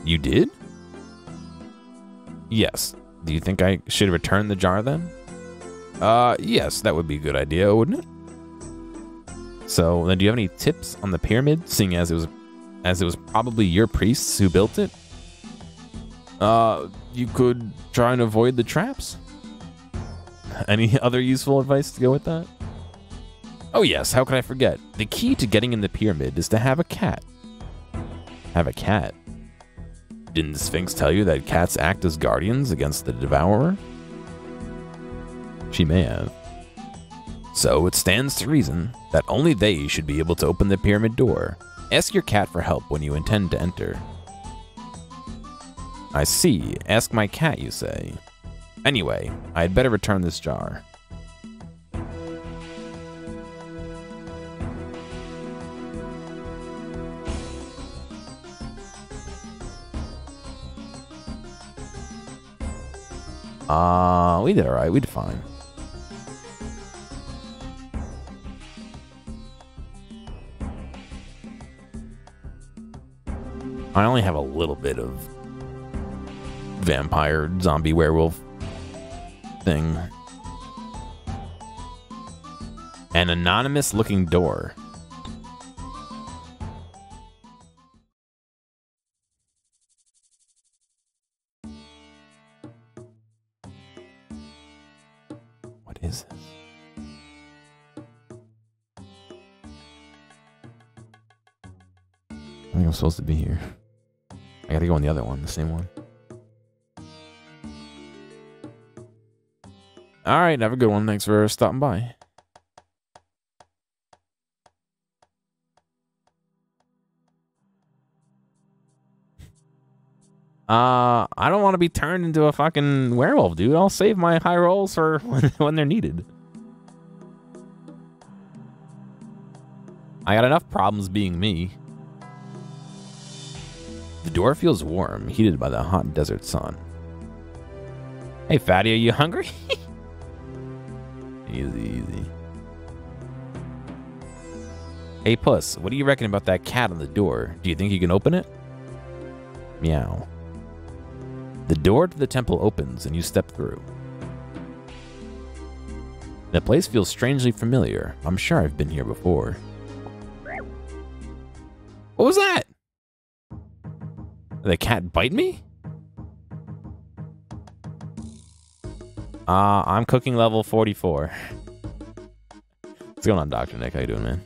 [SPEAKER 1] You did? Yes. Do you think I should return the jar then? Yes, that would be a good idea, wouldn't it? So, then do you have any tips on the pyramid, seeing as it was probably your priests who built it? You could try and avoid the traps. Any other useful advice to go with that? Oh yes, how could I forget? The key to getting in the pyramid is to have a cat. Have a cat? Didn't the Sphinx tell you that cats act as guardians against the devourer? She may have. So it stands to reason that only they should be able to open the pyramid door. Ask your cat for help when you intend to enter. I see. Ask my cat, you say. Anyway, I had better return this jar. We did alright. We did fine. I only have a little bit of vampire, zombie, werewolf thing. An anonymous looking door. What is this? I think I'm supposed to be here. I gotta go on the other one, the same one. Alright, have a good one. Thanks for stopping by. I don't want to be turned into a fucking werewolf, dude. I'll save my high rolls for when they're needed. I got enough problems being me. The door feels warm, heated by the hot desert sun. Hey, fatty, are you hungry? Easy, easy. Hey, puss, what do you reckon about that cat on the door? Do you think you can open it? Meow. The door to the temple opens and you step through. The place feels strangely familiar. I'm sure I've been here before. What was that? Did the cat bite me? I'm cooking level 44. What's going on, Dr. Nick? How you doing, man?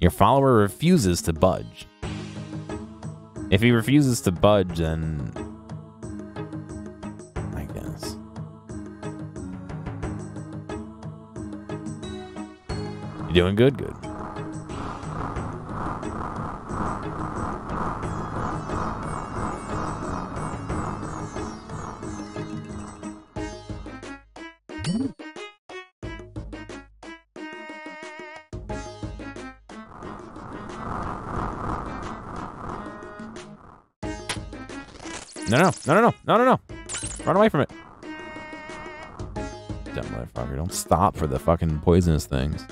[SPEAKER 1] Your follower refuses to budge. If he refuses to budge, then I guess. You doing good? Good. No. Run away from it. Dumb motherfucker. Don't stop for the fucking poisonous things.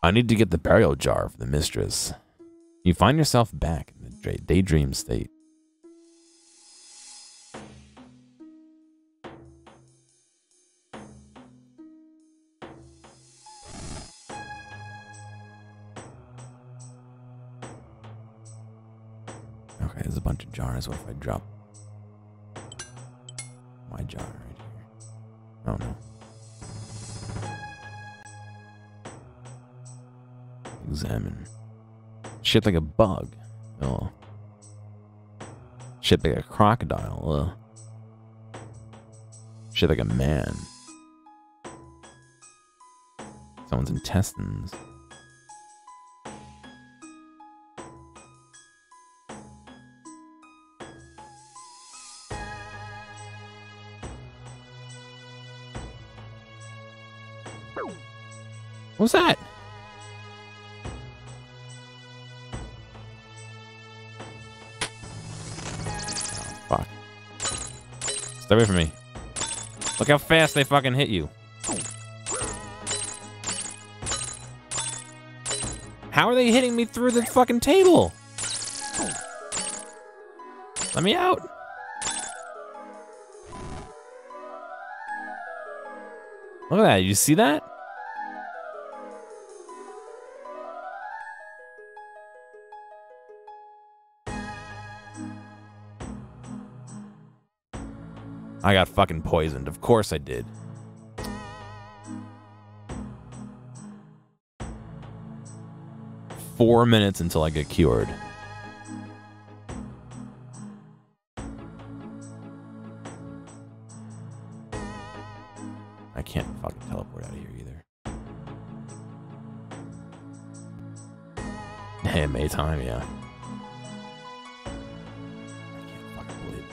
[SPEAKER 1] I need to get the burial jar for the mistress. You find yourself back in the daydream state. Okay, there's a bunch of jars. What if I drop my jar right here? Oh no. Examine. Shit like a bug. Oh. Shit like a crocodile. Shit like a man. Someone's intestines. What's that? Fuck. Stay away from me. Look how fast they fucking hit you. How are they hitting me through the fucking table? Let me out. Look at that. You see that? I got fucking poisoned. Of course I did. Four minutes until I get cured. I can't fucking teleport out of here either. Hey, Maytime, yeah. I can't fucking believe it.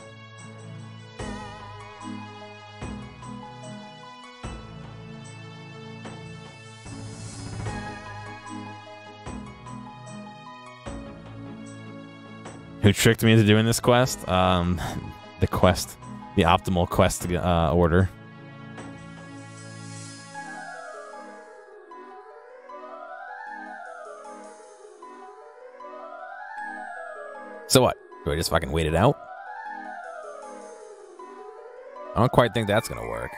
[SPEAKER 1] Who tricked me into doing this quest? The optimal quest order. So what? Do I just fucking wait it out? I don't quite think that's gonna work.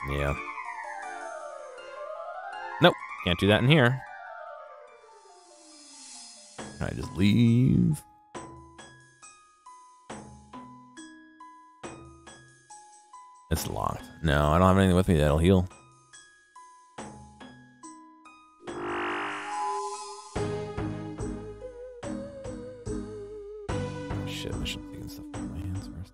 [SPEAKER 1] Yeah. Nope, can't do that in here. Can I just leave? It's locked. No, I don't have anything with me that'll heal. Shit, I should have taken stuff out of my hands first.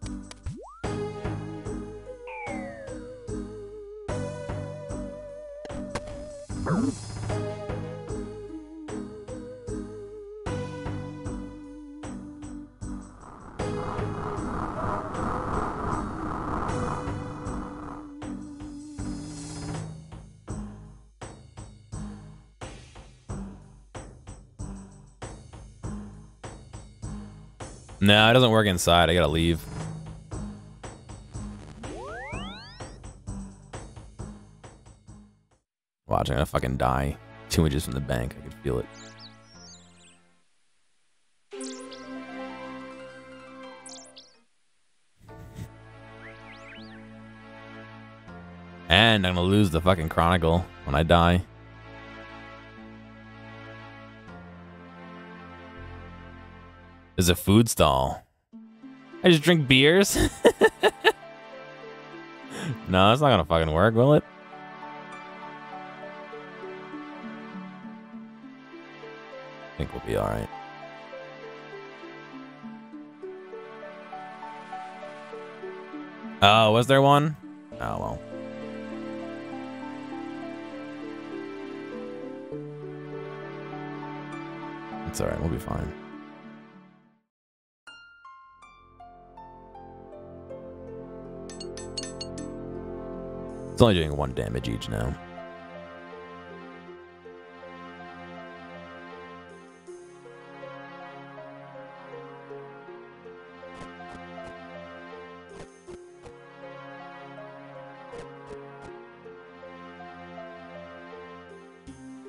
[SPEAKER 1] No, it doesn't work inside. I gotta leave. Watch, I'm gonna fucking die. 2 inches from the bank. I could feel it. And I'm gonna lose the fucking Chronicle when I die. There's a food stall. I just drink beers? No, that's not gonna fucking work, will it? I think we'll be alright. Oh, was there one? Oh, well. It's alright, we'll be fine. It's only doing 1 damage each now.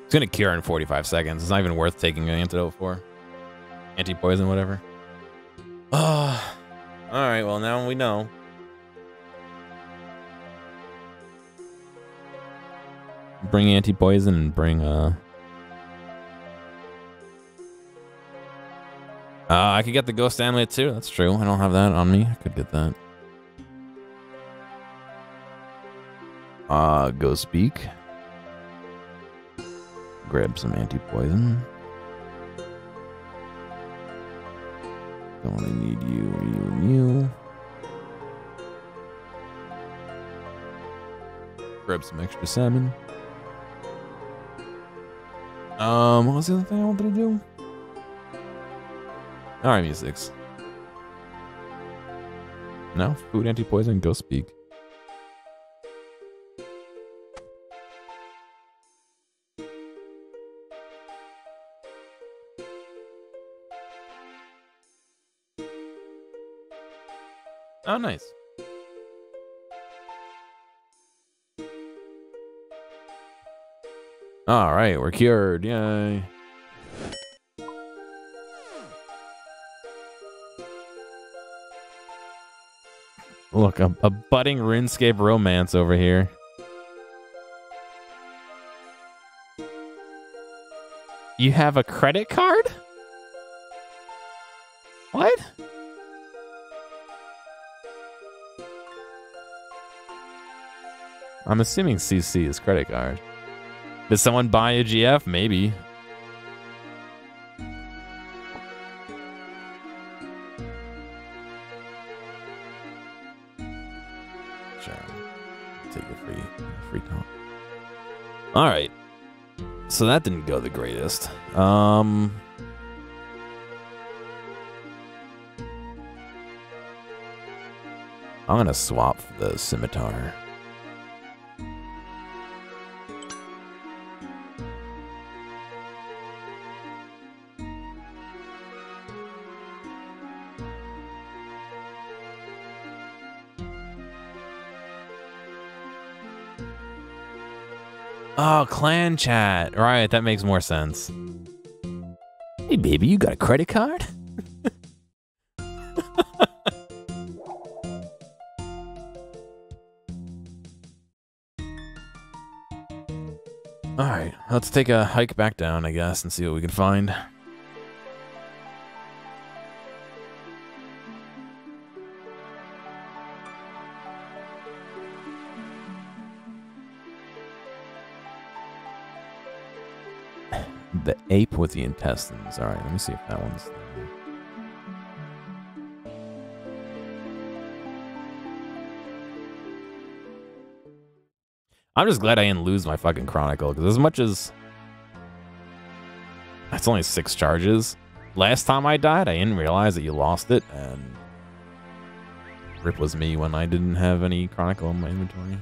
[SPEAKER 1] It's gonna cure in 45 seconds. It's not even worth taking an antidote for. Anti-poison, whatever. Oh, alright, well now we know. Bring anti-poison and bring I could get the ghost amulet too. That's true. I don't have that on me. I could get that. Go speak. Grab some anti-poison. Don't really need you, you, and you. Grab some extra salmon. What was the other thing I wanted to do? Alright, musics. No? Food, anti-poison, go speak. Oh, nice. All right, we're cured. Yay. Look, a budding RuneScape romance over here. You have a credit card? What? I'm assuming CC is credit card. Did someone buy a GF? Maybe. Sure. Take a free call. All right. So that didn't go the greatest. I'm gonna swap for the scimitar. Oh, clan chat. Right, that makes more sense. Hey, baby, you got a credit card? Alright, let's take a hike back down, I guess, and see what we can find. The ape with the intestines. Alright, let me see if that one's there. I'm just glad I didn't lose my fucking Chronicle, because as much as... That's only 6 charges. Last time I died, I didn't realize that you lost it, and... Rip was me when I didn't have any Chronicle in my inventory.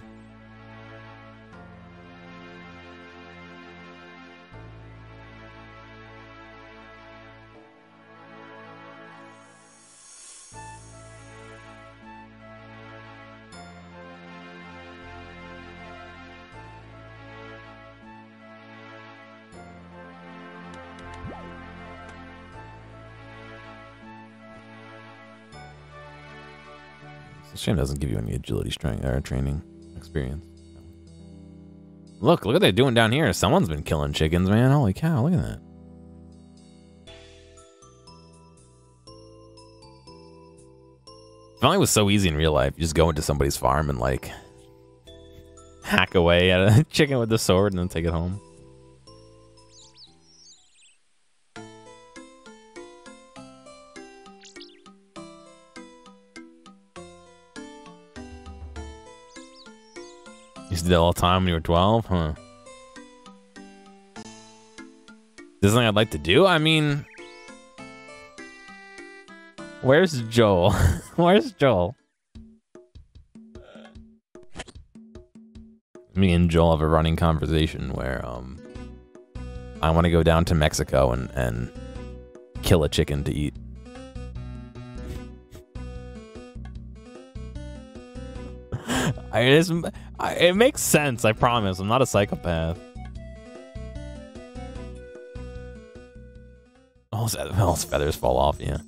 [SPEAKER 1] Shame doesn't give you any agility training experience. Look what they're doing down here. Someone's been killing chickens, man. Holy cow, look at that. If only it was so easy in real life. You just go into somebody's farm and like hack away at a chicken with the sword and then take it home. You used to do that all the time when you were 12, huh? This is something I'd like to do? I mean... Where's Joel? Where's Joel? Me and Joel have a running conversation where, I want to go down to Mexico and kill a chicken to eat. It makes sense, I promise. I'm not a psychopath. All his feathers fall off, yeah.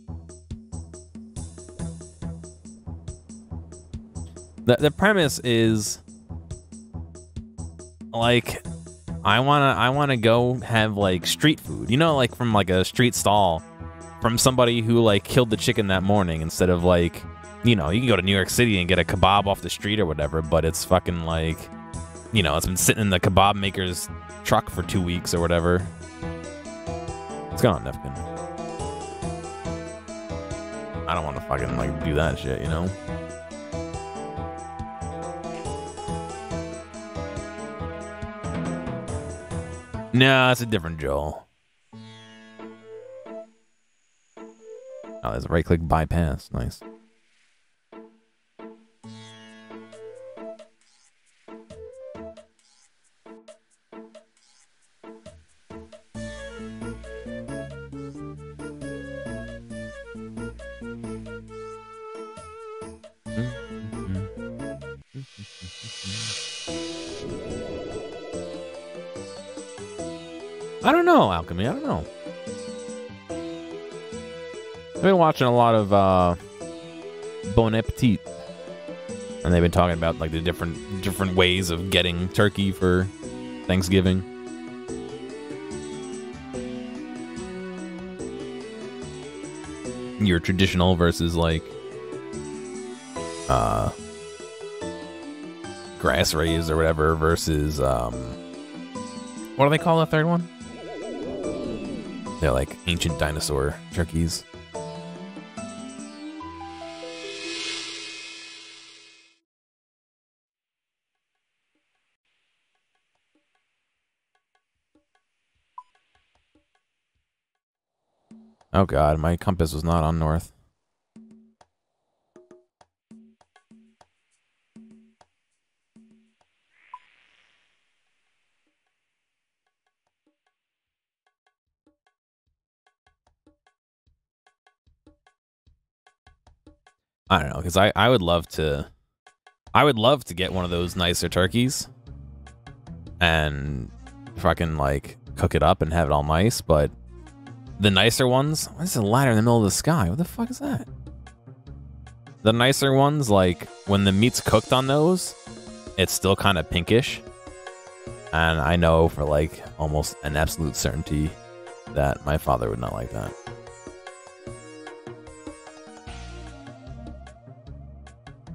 [SPEAKER 1] The premise is like I wanna go have like street food, you know, like from like a street stall from somebody who like killed the chicken that morning, instead of like, you know, you can go to New York City and get a kebab off the street or whatever, but it's fucking like, you know, it's been sitting in the kebab maker's truck for 2 weeks or whatever. What's going on, Nefkin? I don't want to fucking like do that shit, you know? No, it's a different Joel. Oh, there's a right-click bypass. Nice. I don't know, Alchemy. I don't know. I've been watching a lot of Bon Appetit, and they've been talking about like the different ways of getting turkey for Thanksgiving. your traditional versus like grass raised or whatever versus what do they call the third one? They're like ancient dinosaur turkeys. Oh god, my compass was not on north. I don't know, because I would love to get one of those nicer turkeys and fucking like cook it up and have it all nice, but the nicer ones, what's a ladder in the middle of the sky? What the fuck is that? The nicer ones, like when the meat's cooked on those, it's still kind of pinkish. And I know for like almost an absolute certainty that my father would not like that.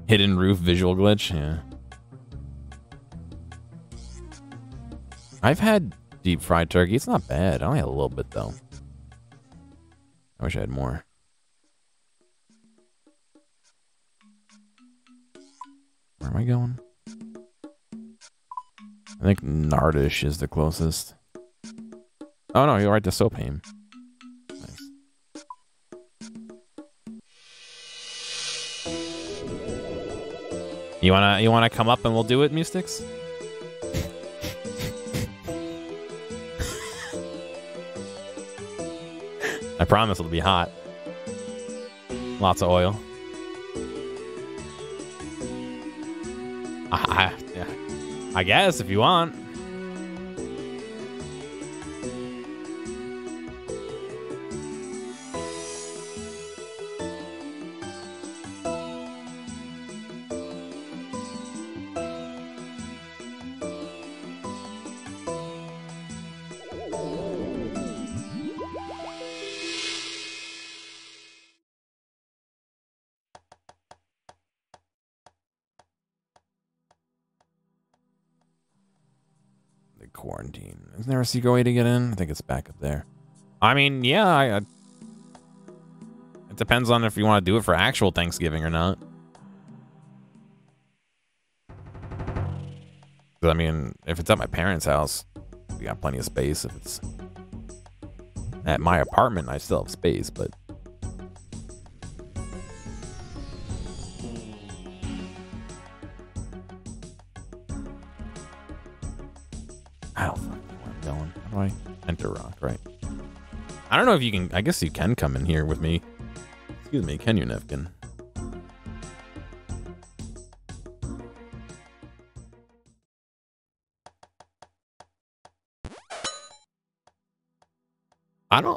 [SPEAKER 1] Hidden roof visual glitch, yeah. I've had deep fried turkey. It's not bad. I only had a little bit though. I wish I had more. Where am I going? I think Nardish is the closest. Oh no, you're right to Sopheim. Nice. You wanna come up and we'll do it, Mustix? I promise it'll be hot. Lots of oil. Yeah. I guess if you want. Quarantine. Isn't there a secret way to get in? I think it's back up there. I mean, yeah, it depends on if you want to do it for actual Thanksgiving or not. I mean, if it's at my parents' house, we got plenty of space. If it's at my apartment, I still have space, but I don't fucking know where I'm going. How do I enter rock, right? I don't know if you can, I guess you can come in here with me. Excuse me, can you, Nefkin?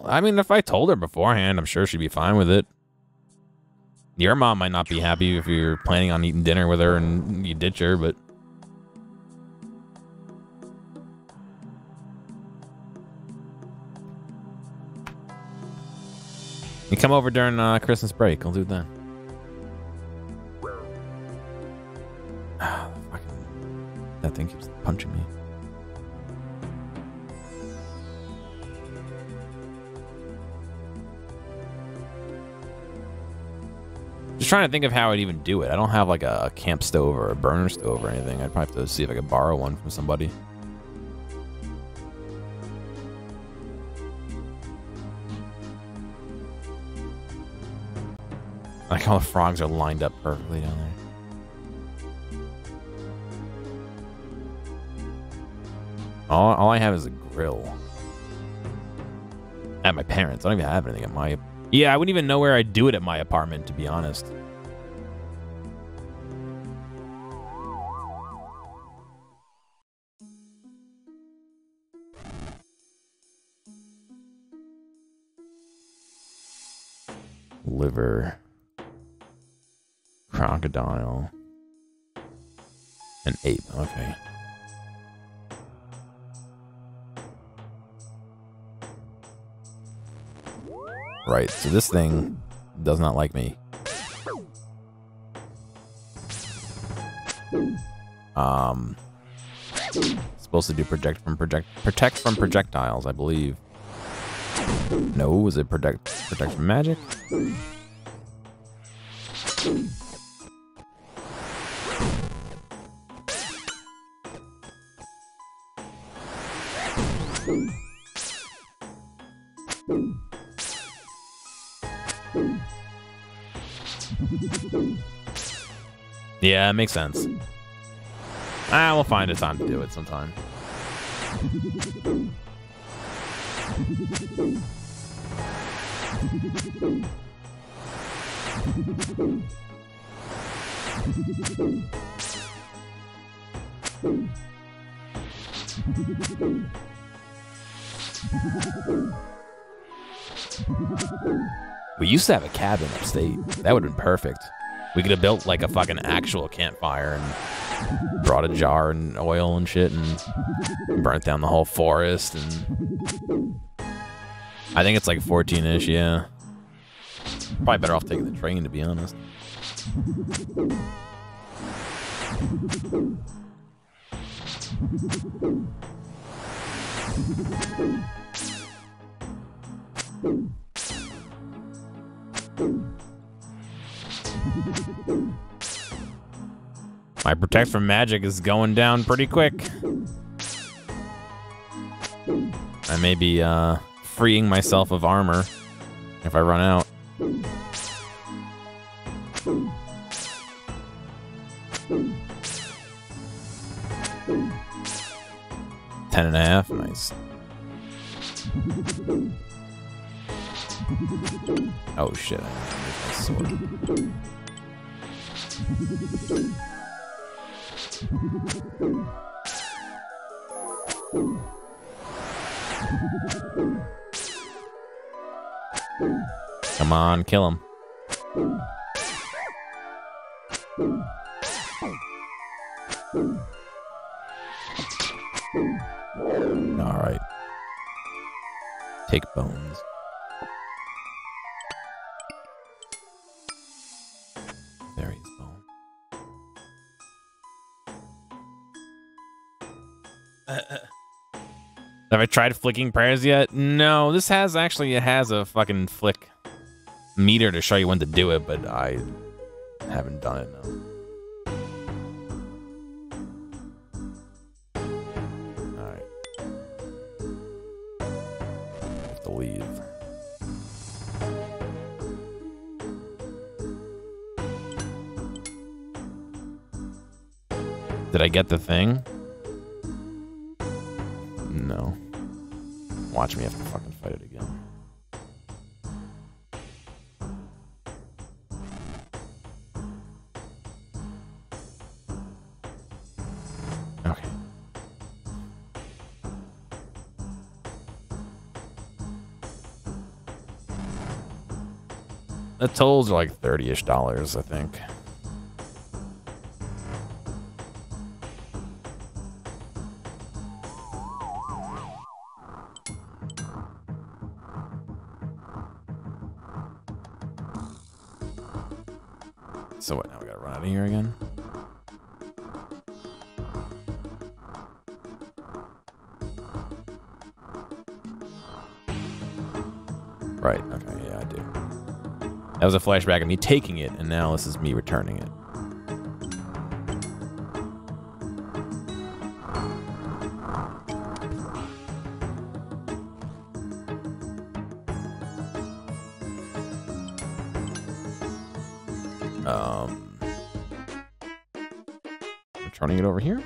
[SPEAKER 1] I mean, if I told her beforehand, I'm sure she'd be fine with it. Your mom might not be happy if you're planning on eating dinner with her and you ditch her, but you come over during Christmas break. I'll do it then. That thing keeps punching me. Just trying to think of how I'd even do it. I don't have like a camp stove or a burner stove or anything. I'd probably have to see if I could borrow one from somebody. Like how the frogs are lined up perfectly down there. All I have is a grill. At my parents'. I don't even have anything at my... Yeah, I wouldn't even know where I'd do it at my apartment, to be honest. Liver. Crocodile. An ape, okay. Right, so this thing does not like me. Supposed to do protect from projectiles, I believe. No, is it protect from magic? Yeah, it makes sense. We'll find a time to do it sometime. We used to have a cabin upstate. That would have been perfect. We could have built like a fucking actual campfire and brought a jar and oil and shit and burnt down the whole forest. And I think it's like 14-ish, yeah. Probably better off taking the train, to be honest. My protect from magic is going down pretty quick. I may be freeing myself of armor if I run out. 10.5, nice. Oh shit, I need to make my sword. Come on, kill him. All right. Take bones. There he's bone. Have I tried flicking prayers yet? No, this has actually, it has a fucking flick meter to show you when to do it, but I haven't done it, no. Leave. Did I get the thing? No. Watch me have to fucking fight it again. Okay. The tolls are like $30-ish, I think. So what, now we gotta run out of here again? Right, okay, yeah, I do. That was a flashback of me taking it, and now this is me returning it. Returning it over here?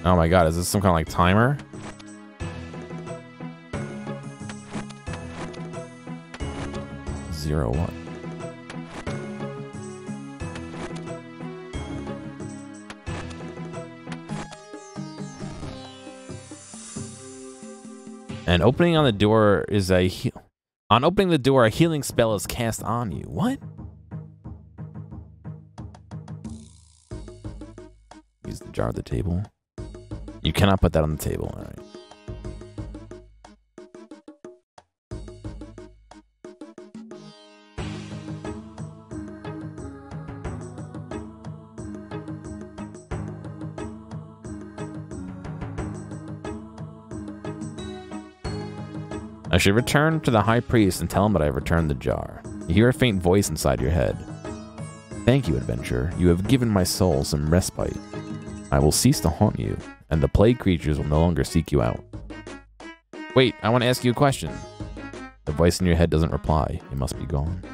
[SPEAKER 1] Oh my god, is this some kind of like timer? Zero one. And opening on the door is on opening the door, a healing spell is cast on you. What? Use the jar at the table. You cannot put that on the table. All right. I should return to the high priest and tell him that I have returned the jar. You hear a faint voice inside your head. Thank you, adventurer. You have given my soul some respite. I will cease to haunt you, and the plague creatures will no longer seek you out. Wait, I want to ask you a question. The voice in your head doesn't reply. You must be gone.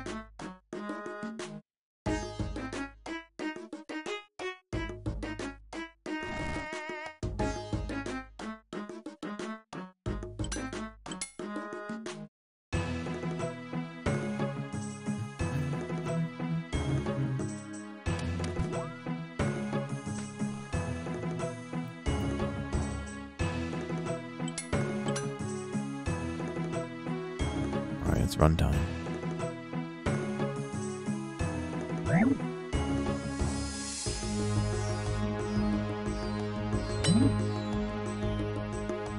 [SPEAKER 1] It's runtime.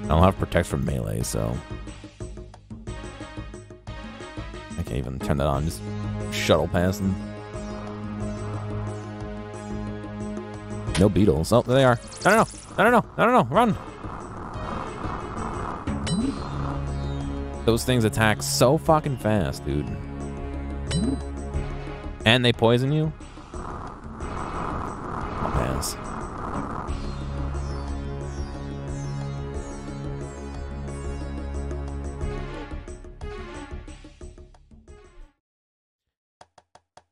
[SPEAKER 1] I'll have protect from melee, so I can't even turn that on. Just shuttle past them. No beetles. Oh, there they are. No, run! Those things attack so fucking fast, dude. And they poison you? I'll pass.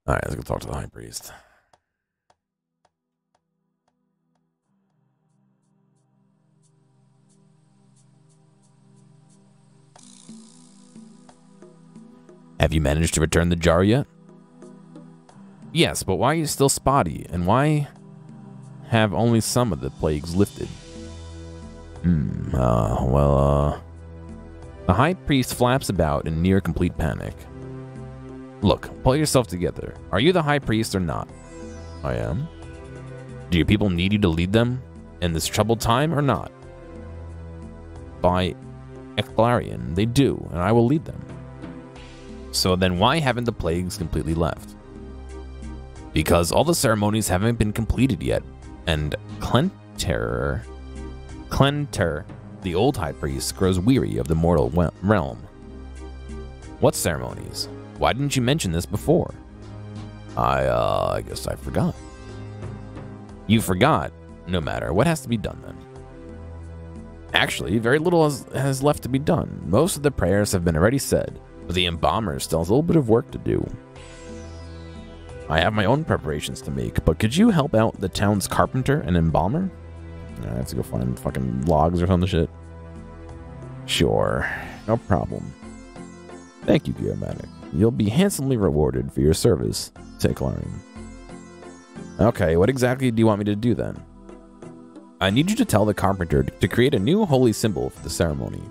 [SPEAKER 1] Alright, let's go talk to the high priest. Have you managed to return the jar yet? Yes, but why are you still spotty? And why have only some of the plagues lifted? The high priest flaps about in near complete panic. Look, pull yourself together. Are you the high priest or not? I am. Do your people need you to lead them in this troubled time or not? By Icthlarin, they do, and I will lead them. So then why haven't the plagues completely left? Because all the ceremonies haven't been completed yet, and Clenter, the old high priest, grows weary of the mortal realm. What ceremonies? Why didn't you mention this before? I guess I forgot. You forgot? No matter. What has to be done then? Actually, very little has left to be done. Most of the prayers have been already said, but the embalmer still has a little bit of work to do. I have my own preparations to make, but could you help out the town's carpenter and embalmer? I have to go find fucking logs or some shit. Sure, no problem. Thank you, Gearomatic. You'll be handsomely rewarded for your service, Icthlarin. Okay, what exactly do you want me to do then? I need you to tell the carpenter to create a new holy symbol for the ceremony.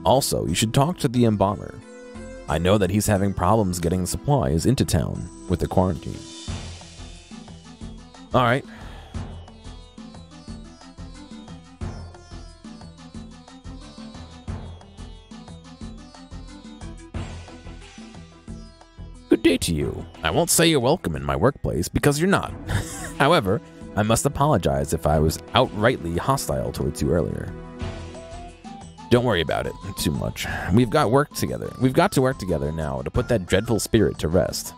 [SPEAKER 1] Also, you should talk to the embalmer. I know that he's having problems getting supplies into town with the quarantine. Alright. Good day to you. I won't say you're welcome in my workplace because you're not. However, I must apologize if I was outrightly hostile towards you earlier. Don't worry about it too much. We've got to work together now to put that dreadful spirit to rest.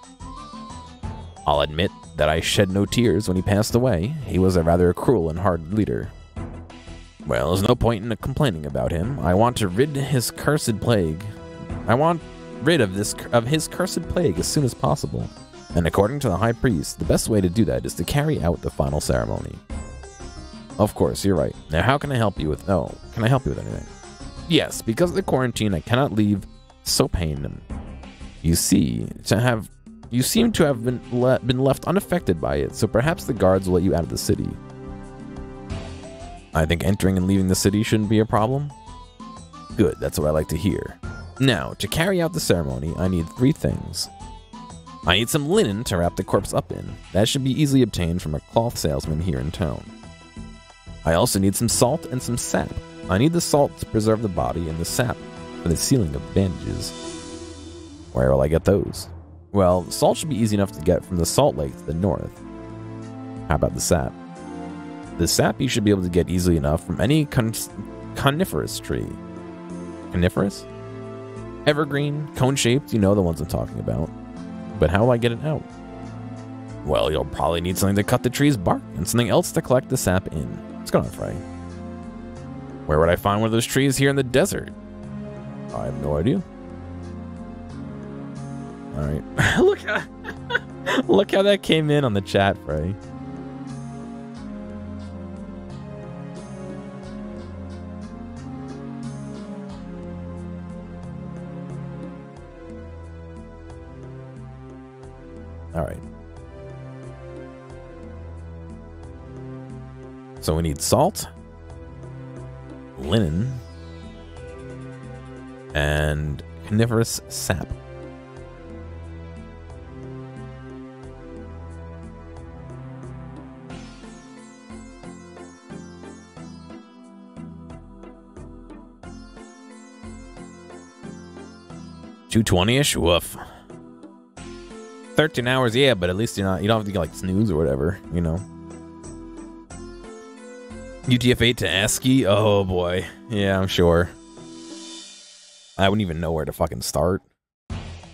[SPEAKER 1] I'll admit that I shed no tears when he passed away. He was a rather cruel and hard leader. Well, there's no point in complaining about him. I want rid of his cursed plague as soon as possible. And according to the high priest, the best way to do that is to carry out the final ceremony. Of course, you're right. Now, how can I help you with... can I help you with anything? Yes, because of the quarantine, I cannot leave Soaphaven. You seem to have been left unaffected by it, so perhaps the guards will let you out of the city. I think entering and leaving the city shouldn't be a problem. Good, that's what I like to hear. Now, to carry out the ceremony, I need 3 things. I need some linen to wrap the corpse up in. That should be easily obtained from a cloth salesman here in town. I also need some salt and some sap. I need the salt to preserve the body and the sap for the sealing of bandages. Where will I get those? Well, salt should be easy enough to get from the salt lake to the north. How about the sap? The sap you should be able to get easily enough from any coniferous tree. Coniferous? Evergreen, cone-shaped, you know the ones I'm talking about. But how will I get it out? Well, you'll probably need something to cut the tree's bark and something else to collect the sap in. What's going on, Frey? Where would I find one of those trees here in the desert? I have no idea. Alright. Look how that came in on the chat, Frey. Alright. So we need salt, linen, and coniferous sap. $220-ish? Woof. 13 hours, yeah, but at least you don't have to get like snooze or whatever, you know. UTF-8 to ASCII? Oh boy. Yeah, I'm sure. I wouldn't even know where to fucking start.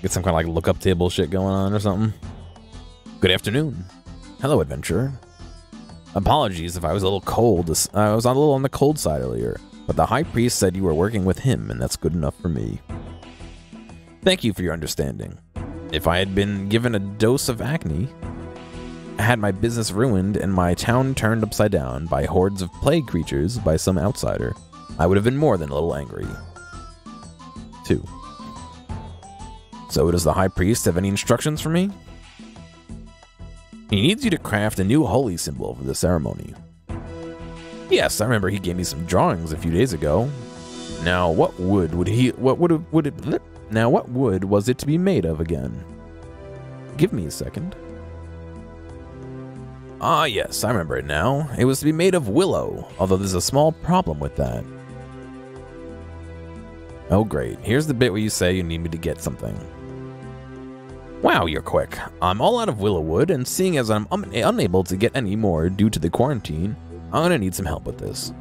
[SPEAKER 1] Get some kind of like lookup table shit going on or something. Good afternoon. Hello, adventurer. Apologies if I was a little cold. I was a little on the cold side earlier, but the high priest said you were working with him, and that's good enough for me. Thank you for your understanding. If I had been given a dose of acne, had my business ruined and my town turned upside down by hordes of plague creatures by some outsider, I would have been more than a little angry. 2. So does the high priest have any instructions for me? He needs you to craft a new holy symbol for the ceremony. Yes, I remember he gave me some drawings a few days ago. Now, what wood was it to be made of again? Give me a second. Ah, yes, I remember it now. It was to be made of willow, although there's a small problem with that. Oh, great. Here's the bit where you say you need me to get something. Wow, you're quick. I'm all out of willow wood, and seeing as I'm unable to get any more due to the quarantine, I'm gonna need some help with this.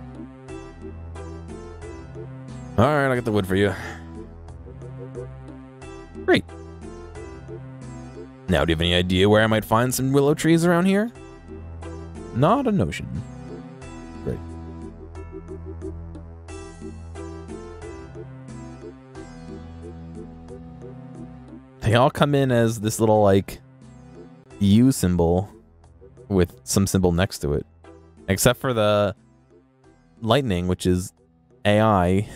[SPEAKER 1] Alright, I'll get the wood for you. Great. Now, do you have any idea where I might find some willow trees around here? Not a notion. Great. They all come in as this little, like, U symbol with some symbol next to it. Except for the lightning, which is AI.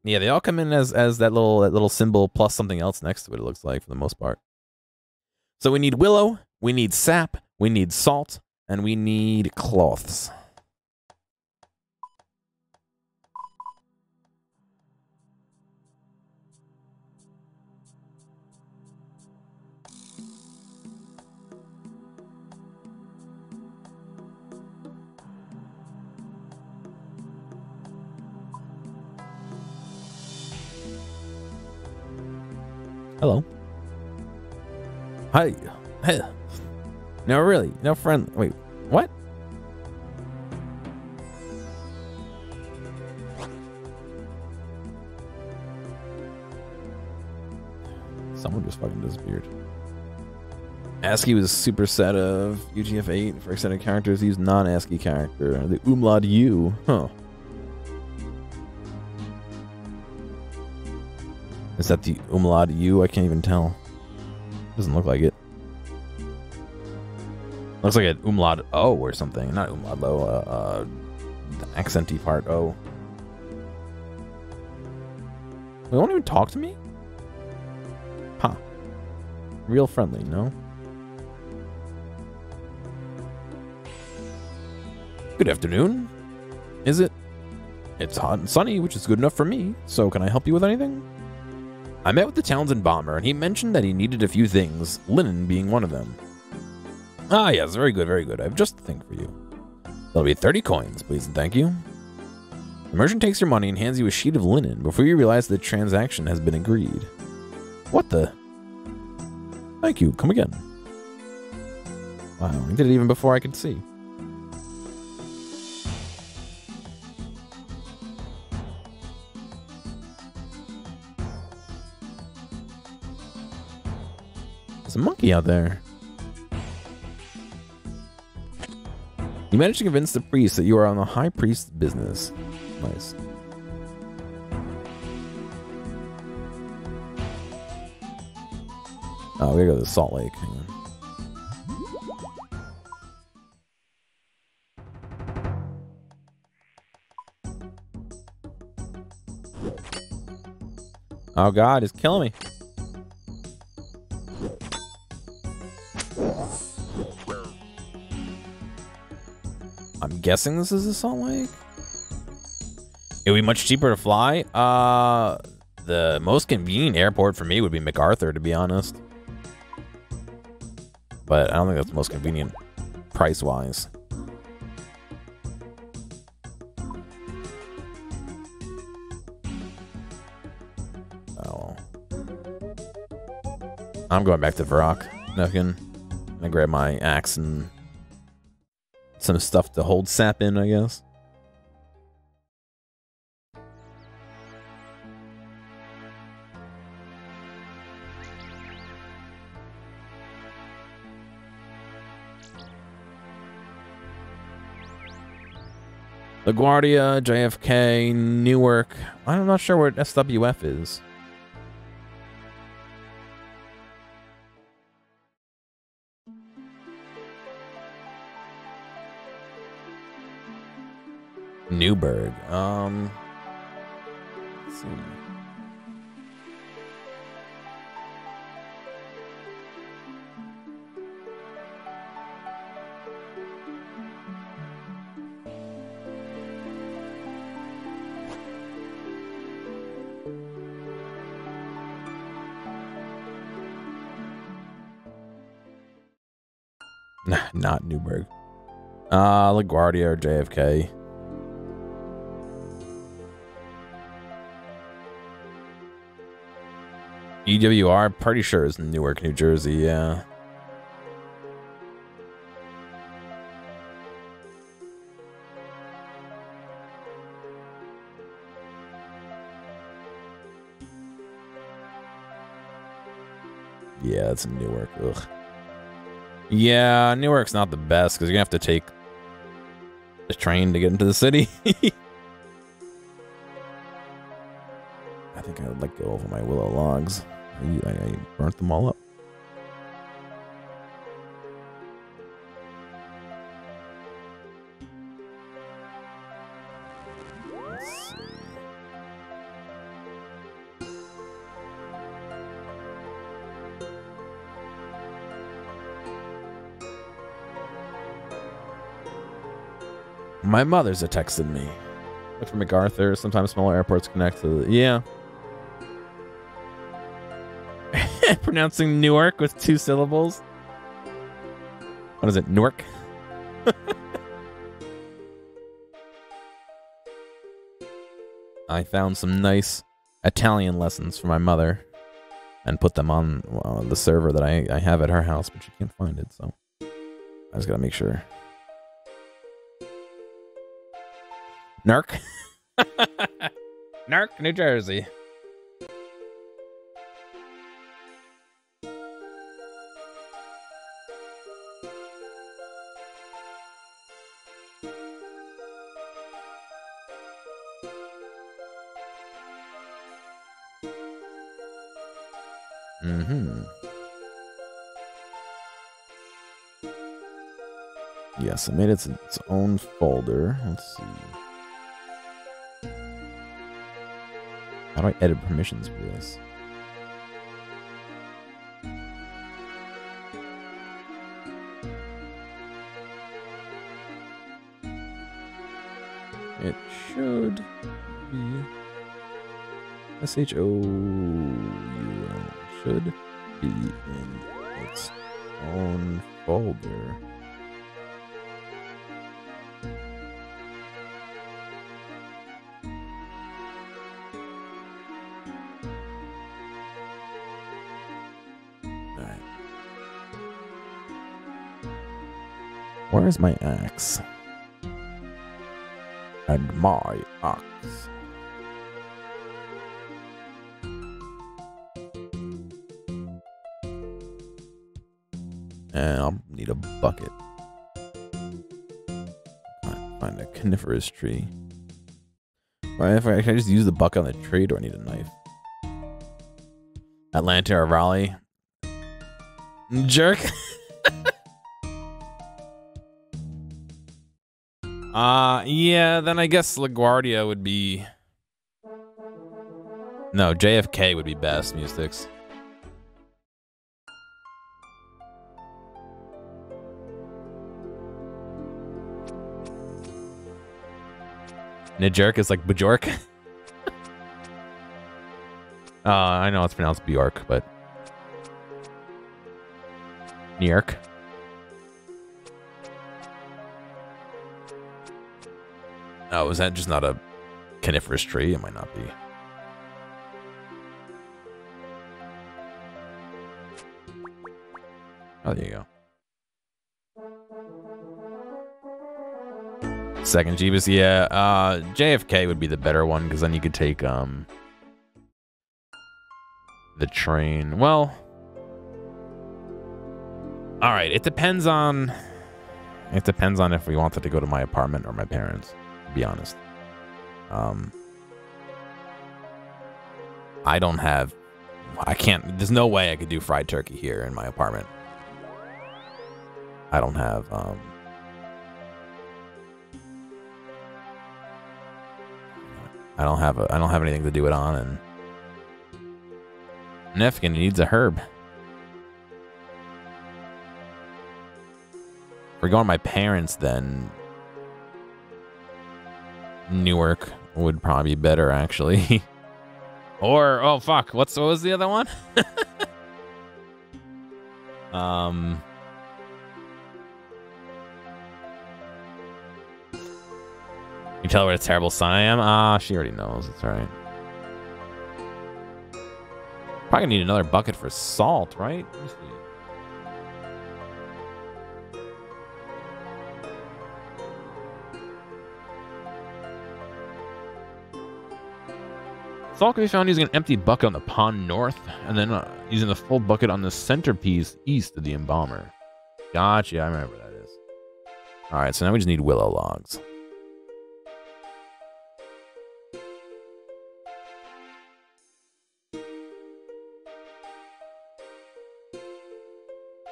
[SPEAKER 1] Yeah, they all come in as that little symbol plus something else next to it, it looks like, for the most part. So we need willow, we need sap, we need salt, and we need cloths. Hello. Hi. Hey. No, really. No friend. Wait, what? Someone just fucking disappeared. ASCII was a superset of UTF-8 for extended characters. Use non-ASCII character. The umlaut U. Huh. Is that the umlaut U? I can't even tell. Doesn't look like it. Looks like an umlaut O or something. Not umlaut O, the accenty part O. They won't even talk to me? Huh. Real friendly, no? Good afternoon. Is it? It's hot and sunny, which is good enough for me. So can I help you with anything? I met with the Townsend bomber, and he mentioned that he needed a few things, linen being one of them. Ah, yes, very good, very good. I have just the thing for you. That'll be 30 coins, please and thank you. The merchant takes your money and hands you a sheet of linen before you realize the transaction has been agreed. What the? Thank you, come again. Wow, he did it even before I could see. There's a monkey out there. You managed to convince the priest that you are on the high priest's business. Nice. Oh, we gotta go to the Salt Lake. Hang on. Oh god, he's killing me. I'm guessing this is a Salt Lake. It would be much cheaper to fly. The most convenient airport for me would be MacArthur, to be honest. But I don't think that's the most convenient price-wise. Oh. I'm going back to Varrock. I'm gonna grab my axe and some stuff to hold sap in, I guess. LaGuardia, JFK, Newark. I'm not sure where SWF is. Newburgh. Let's see. Nah, not Newburgh. LaGuardia or JFK. EWR, pretty sure is Newark, New Jersey, yeah. Yeah, it's Newark. Ugh. Yeah, Newark's not the best because you're gonna have to take the train to get into the city. I think I would let go of my willow logs. I burnt them all up. Let's see. My mother's texted me. Look for MacArthur. Sometimes smaller airports connect to the... Yeah. Pronouncing Newark with 2 syllables. What is it? Newark? I found some nice Italian lessons for my mother and put them on the server that I have at her house, but she can't find it, so I just gotta make sure. Narc? Narc, New Jersey. Mm-hmm. Yes, it made its own folder. Let's see. How do I edit permissions for this? It should be SHOUL should be in its own folder. Alright. Where's my axe? And my axe. And I'll need a bucket. Find a coniferous tree. Right, if I can I just use the bucket on the tree, or do I need a knife? Atlanta or Raleigh? Jerk. Yeah, then I guess LaGuardia would be... No, JFK would be best, Mystics. Nijurk is like Bajork. I know it's pronounced Bjork, but... New York. Oh, is that just not a coniferous tree? It might not be. Oh, there you go. Second cheapest, yeah. JFK would be the better one, because then you could take the train. Well, all right. It depends on if we wanted to go to my apartment or my parents. To be honest, I can't. There's no way I could do fried turkey here in my apartment. I don't have I don't have anything to do it on, and Nefkin needs a herb. If we're going to my parents, then Newark would probably be better, actually. Or, oh fuck, what was the other one? You tell her what a terrible son I am? She already knows, it's alright. Probably need another bucket for salt, right? Let me see. Salt can be found using an empty bucket on the pond north, and then using the full bucket on the centerpiece east of the embalmer. Gotcha, I remember what that is. Alright, so now we just need willow logs.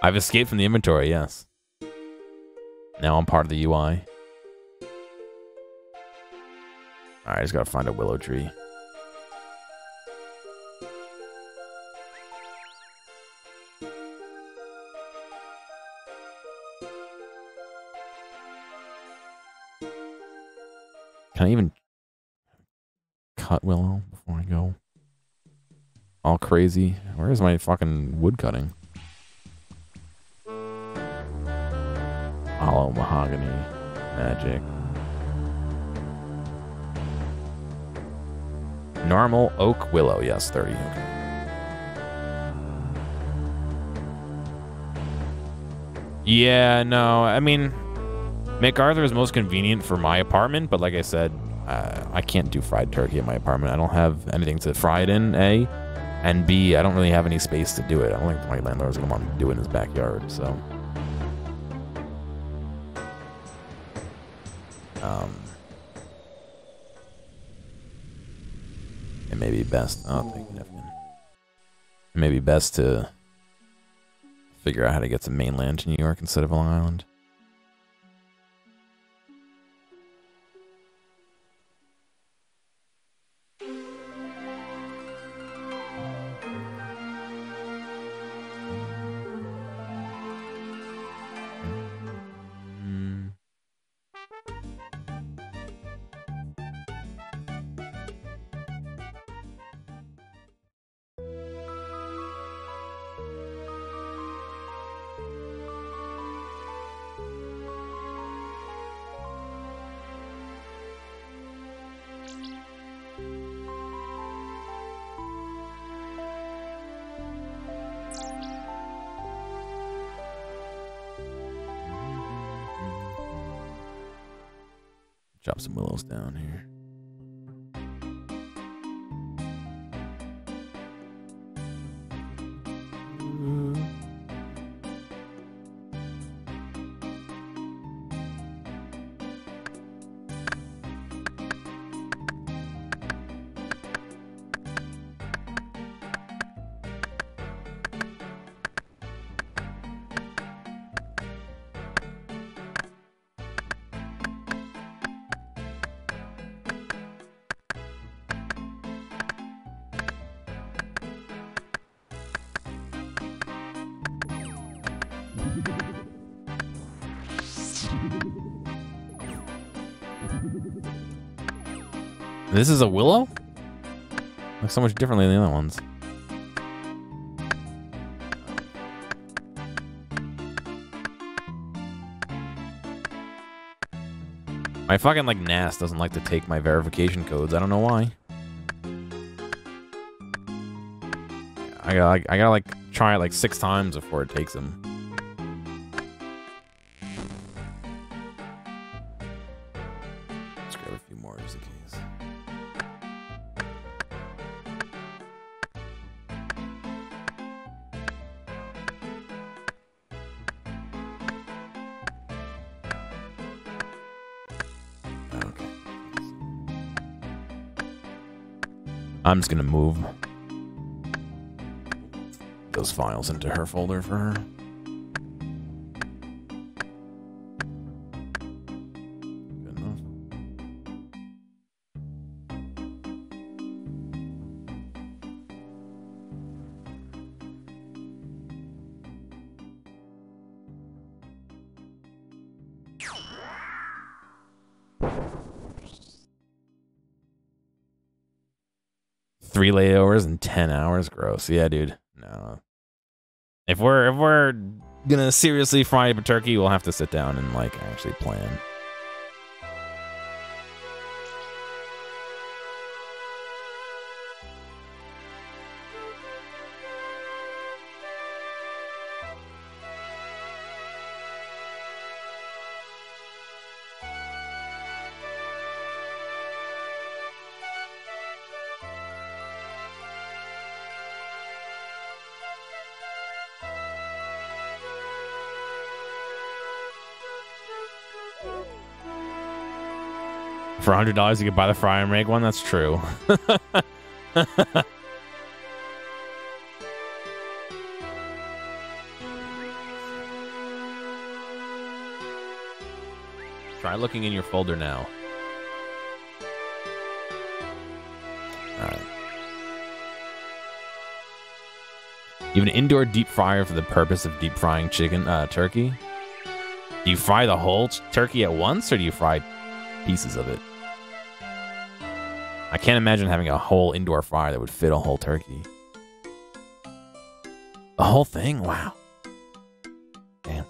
[SPEAKER 1] I've escaped from the inventory, yes. Now I'm part of the UI. Alright, I just gotta find a willow tree. Can I even cut willow before I go all crazy? Where is my fucking wood cutting? Hollow mahogany magic. Normal oak willow. Yes, 30. Okay. Yeah, no. I mean, MacArthur is most convenient for my apartment, but like I said, I can't do fried turkey in my apartment. I don't have anything to fry it in, A. And B, I don't really have any space to do it. I don't think my landlord's going to want me to do it in his backyard, so... it may be best. Oh, thank you, Nefkin. It may be best to figure out how to get to mainland to New York instead of Long Island. Drop some willows down here. This is a willow? Looks so much differently than the other ones. My fucking like NAS doesn't like to take my verification codes. I don't know why. I gotta like try it like 6 times before it takes them. Let's grab a few more just in case. I'm just gonna move those files into her folder for her. Good enough. Three layovers in 10 hours, gross. Yeah, dude. No. If we're gonna seriously fry up a turkey, we'll have to sit down and like actually plan. For $100, you could buy the fry and make one. That's true. Try looking in your folder now. All right. You have an indoor deep fryer for the purpose of deep frying turkey. Do you fry the whole turkey at once, or do you fry pieces of it? I can't imagine having a whole indoor fryer that would fit a whole turkey. The whole thing? Wow. Damn.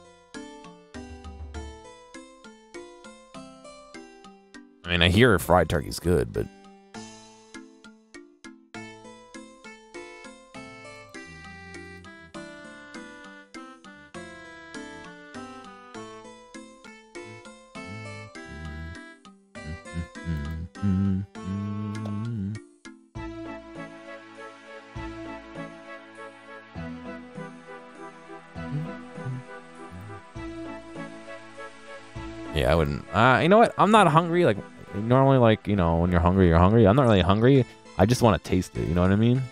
[SPEAKER 1] I mean, I hear fried turkey's good, but... Yeah, I wouldn't. You know what? I'm not hungry. Like, normally, like, you know, when you're hungry, you're hungry. I'm not really hungry. I just want to taste it. You know what I mean?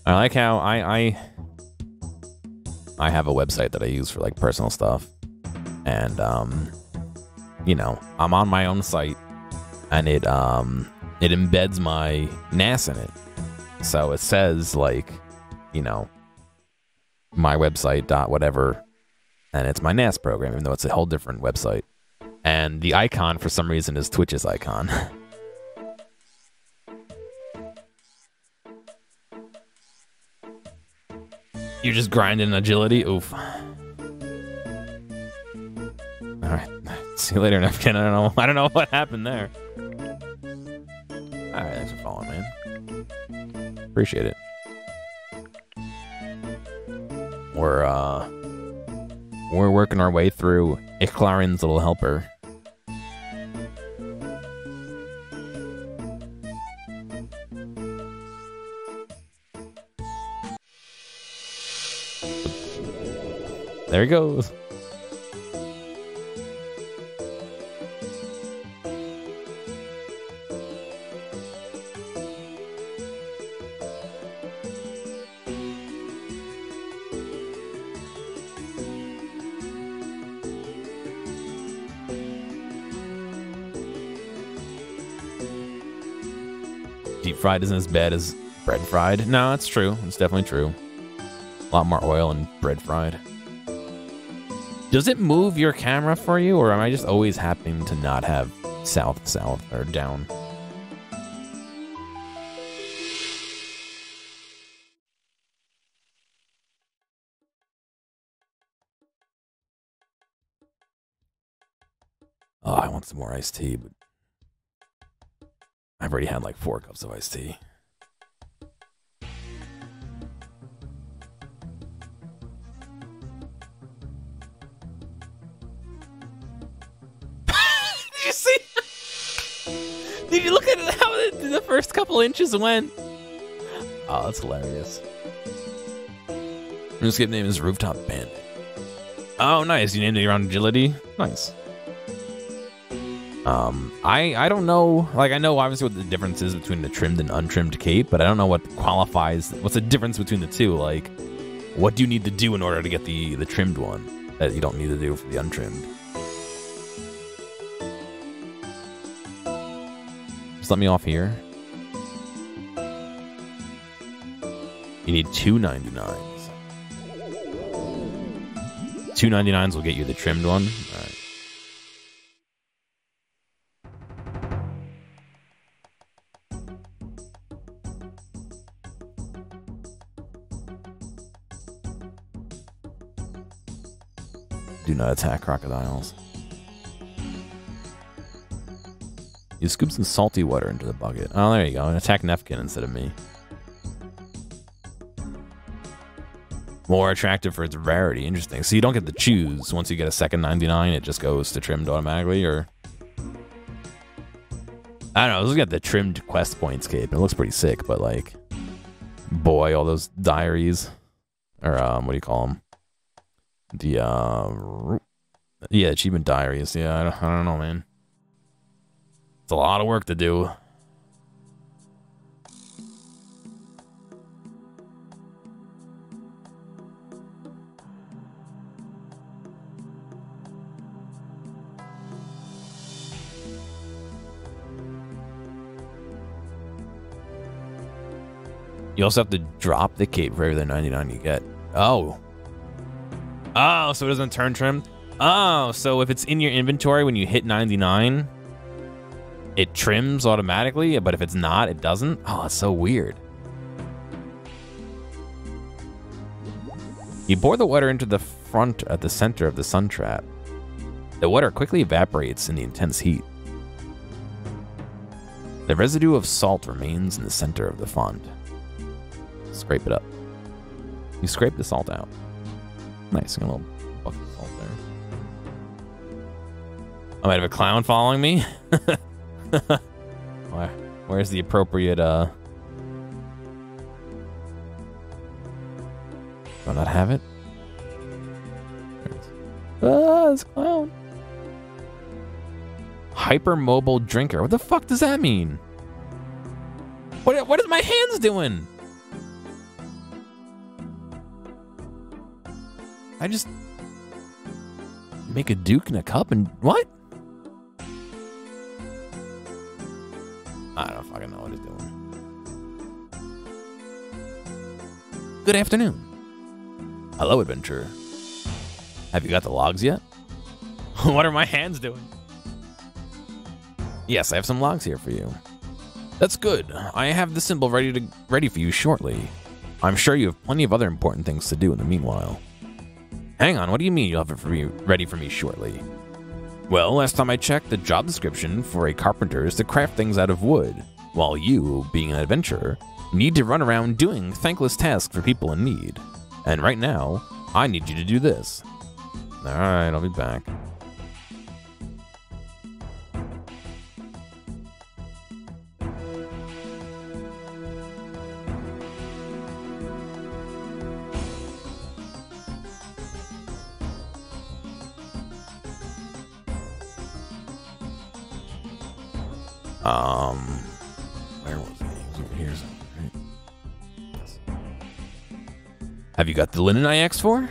[SPEAKER 1] I like how I have a website that I use for like personal stuff, and you know, I'm on my own site, and it embeds my NAS in it, so it says like, you know, my website dot whatever And it's my NAS program, even though it's a whole different website. And the icon, for some reason, is Twitch's icon. You're just grinding agility? Oof. Alright. See you later, Nefkin. I don't know what happened there. Alright, thanks for following, man. Appreciate it. We're working our way through Icthlarin's little helper. There he goes. Deep fried isn't as bad as bread fried. No, it's true. It's definitely true. A lot more oil in bread fried. Does it move your camera for you, or am I just always happening to not have south, or down? Oh, I want some more iced tea, but I've already had like 4 cups of iced tea. Did you see? Did you look at how the first couple inches went? Oh, that's hilarious. Runescape name is Rooftop Bandit. Oh, nice. You named it your own agility? Nice. I don't know, like, I know obviously what the difference is between the trimmed and untrimmed cape, but I don't know what qualifies, what's the difference between the two, like, what do you need to do in order to get the trimmed one that you don't need to do for the untrimmed? Just let me off here. You need 299s. 299s will get you the trimmed one. All right. Do not attack crocodiles. You scoop some salty water into the bucket. Oh, there you go. And attack Nefkin instead of me. More attractive for its rarity. Interesting. So you don't get to choose. Once you get a second 99, it just goes to trimmed automatically, or... I don't know. Let's get the trimmed quest points cape. It looks pretty sick, but like... Boy, all those diaries. Or, what do you call them? The, yeah, achievement diaries. Yeah, I don't know, man. It's a lot of work to do. You also have to drop the cape for every 99 you get. Oh. Oh, so it doesn't turn trim? Oh, so if it's in your inventory when you hit 99, it trims automatically, but if it's not, it doesn't? Oh, it's so weird. You pour the water into the front at the center of the sun trap. The water quickly evaporates in the intense heat. The residue of salt remains in the center of the font. Scrape it up. You scrape the salt out. Nice, a little bucket of salt there. I might have a clown following me. Where's the appropriate, Do I not have it? Ah, this clown. Hypermobile drinker. What the fuck does that mean? What is my hands doing? I just make a Duke in a cup and what? I don't fucking know what it's doing. Good afternoon. Hello, adventurer. Have you got the logs yet? What are my hands doing? Yes, I have some logs here for you. That's good. I have the symbol ready for you shortly. I'm sure you have plenty of other important things to do in the meanwhile. Hang on, what do you mean you'll have it ready for me shortly? Well, last time I checked, the job description for a carpenter is to craft things out of wood, while you, being an adventurer, need to run around doing thankless tasks for people in need. And right now, I need you to do this. Alright, I'll be back. Where was he? He was over here somewhere, right? Yes. Have you got the linen I asked for?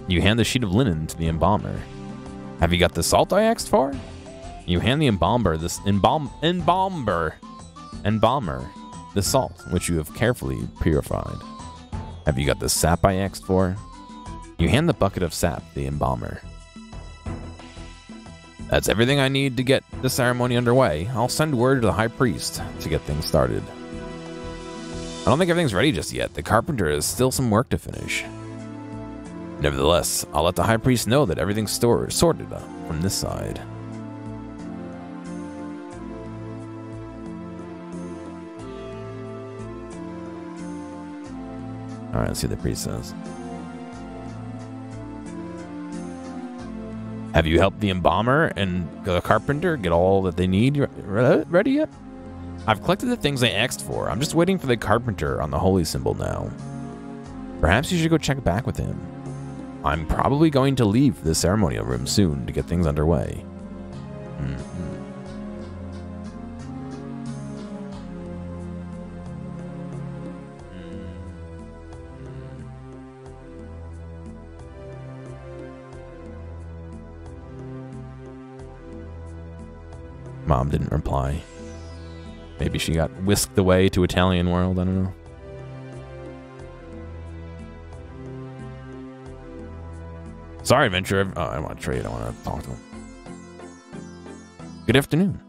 [SPEAKER 1] You hand the sheet of linen to the embalmer. Have you got the salt I asked for? You hand the embalmer the salt, which you have carefully purified. Have you got the sap I asked for? You hand the bucket of sap to the embalmer. That's everything I need to get the ceremony underway. I'll send word to the high priest to get things started. I don't think everything's ready just yet. The carpenter has still some work to finish. Nevertheless, I'll let the high priest know that everything's sorted from this side. Alright, let's see what the priest says. Have you helped the embalmer and the carpenter get all that they need ready yet? I've collected the things I asked for. I'm just waiting for the carpenter on the holy symbol now. Perhaps you should go check back with him. I'm probably going to leave the ceremonial room soon to get things underway. Mom didn't reply. Maybe she got whisked away to Italian world, I don't know. Sorry, adventurer. Oh, I want to trade. I want to talk to him. Good afternoon.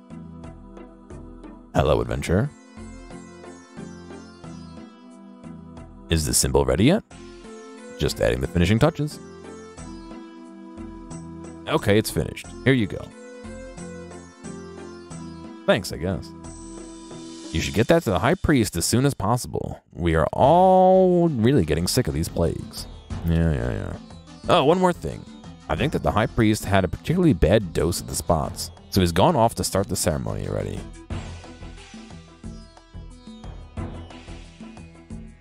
[SPEAKER 1] Hello, adventurer. Is the symbol ready yet? Just adding the finishing touches. Okay, it's finished. Here you go. Thanks, I guess. You should get that to the high priest as soon as possible. We are all really getting sick of these plagues. Yeah. Oh, one more thing. I think that the high priest had a particularly bad dose of the spots, so he's gone off to start the ceremony already.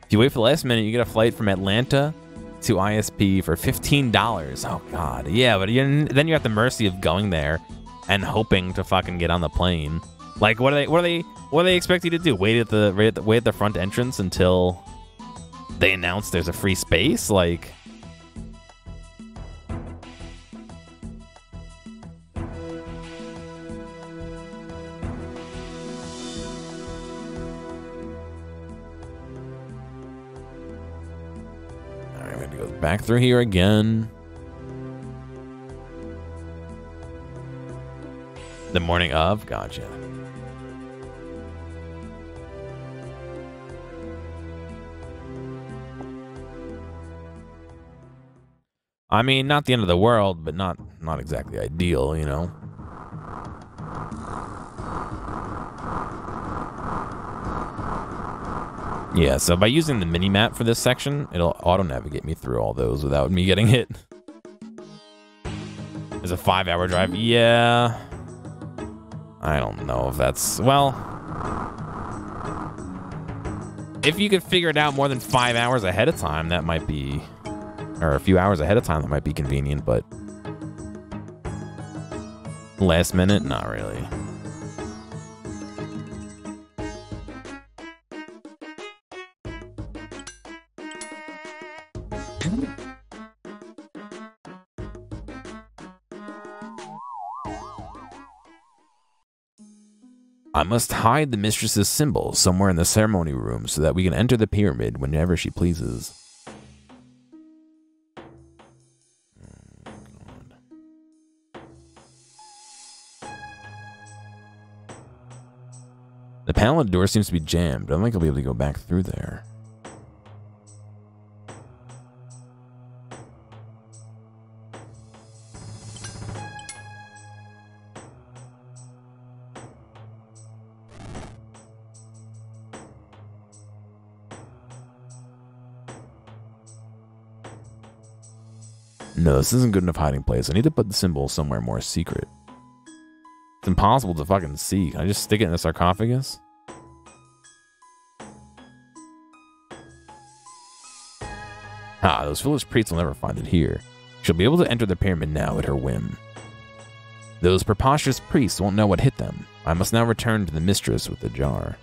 [SPEAKER 1] If you wait for the last minute, you get a flight from Atlanta to ISP for $15. Oh, God. Yeah, but then you have the mercy of going there and hoping to fucking get on the plane. Like, what do they expect you to do? Wait at the front entrance until they announce there's a free space? Like, all right, we have to go back through here again. The morning of? Gotcha. I mean, not the end of the world, but not exactly ideal, you know? Yeah, so by using the mini-map for this section, it'll auto-navigate me through all those without me getting hit. It's a 5-hour drive. Yeah. I don't know if that's... Well... If you could figure it out more than 5 hours ahead of time, that might be... Or a few hours ahead of time, that might be convenient, but... Last minute? Not really. I must hide the mistress's symbol somewhere in the ceremony room so that we can enter the pyramid whenever she pleases. The panel on the door seems to be jammed. I don't think I'll be able to go back through there. No, this isn't good enough hiding place. I need to put the symbol somewhere more secret. It's impossible to fucking see. Can I just stick it in the sarcophagus? Ah, those foolish priests will never find it here. She'll be able to enter the pyramid now at her whim. Those preposterous priests won't know what hit them. I must now return to the mistress with the jar.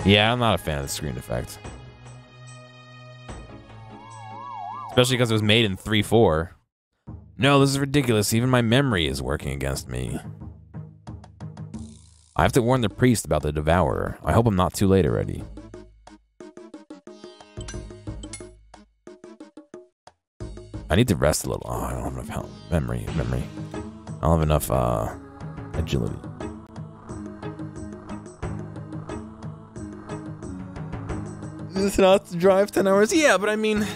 [SPEAKER 1] Yeah, I'm not a fan of the screen effect. Especially because it was made in 3.4. No, this is ridiculous. Even my memory is working against me. I have to warn the priest about the devourer. I hope I'm not too late already. I need to rest a little. Oh, I don't have enough health. Memory. I don't have enough agility. It's not to drive 10 hours? Yeah, but I mean...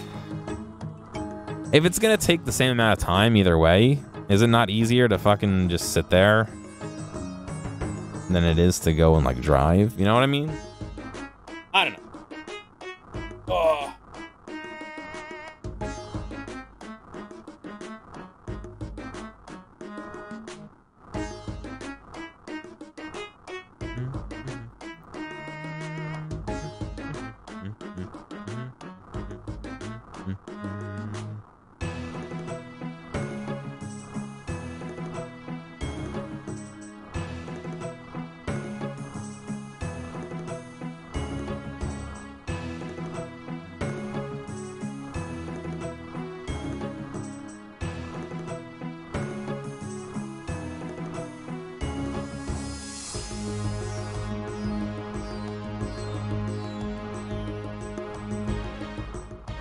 [SPEAKER 1] If it's gonna take the same amount of time either way, is it not easier to fucking just sit there than it is to go and like drive? You know what I mean? I don't know. Oh.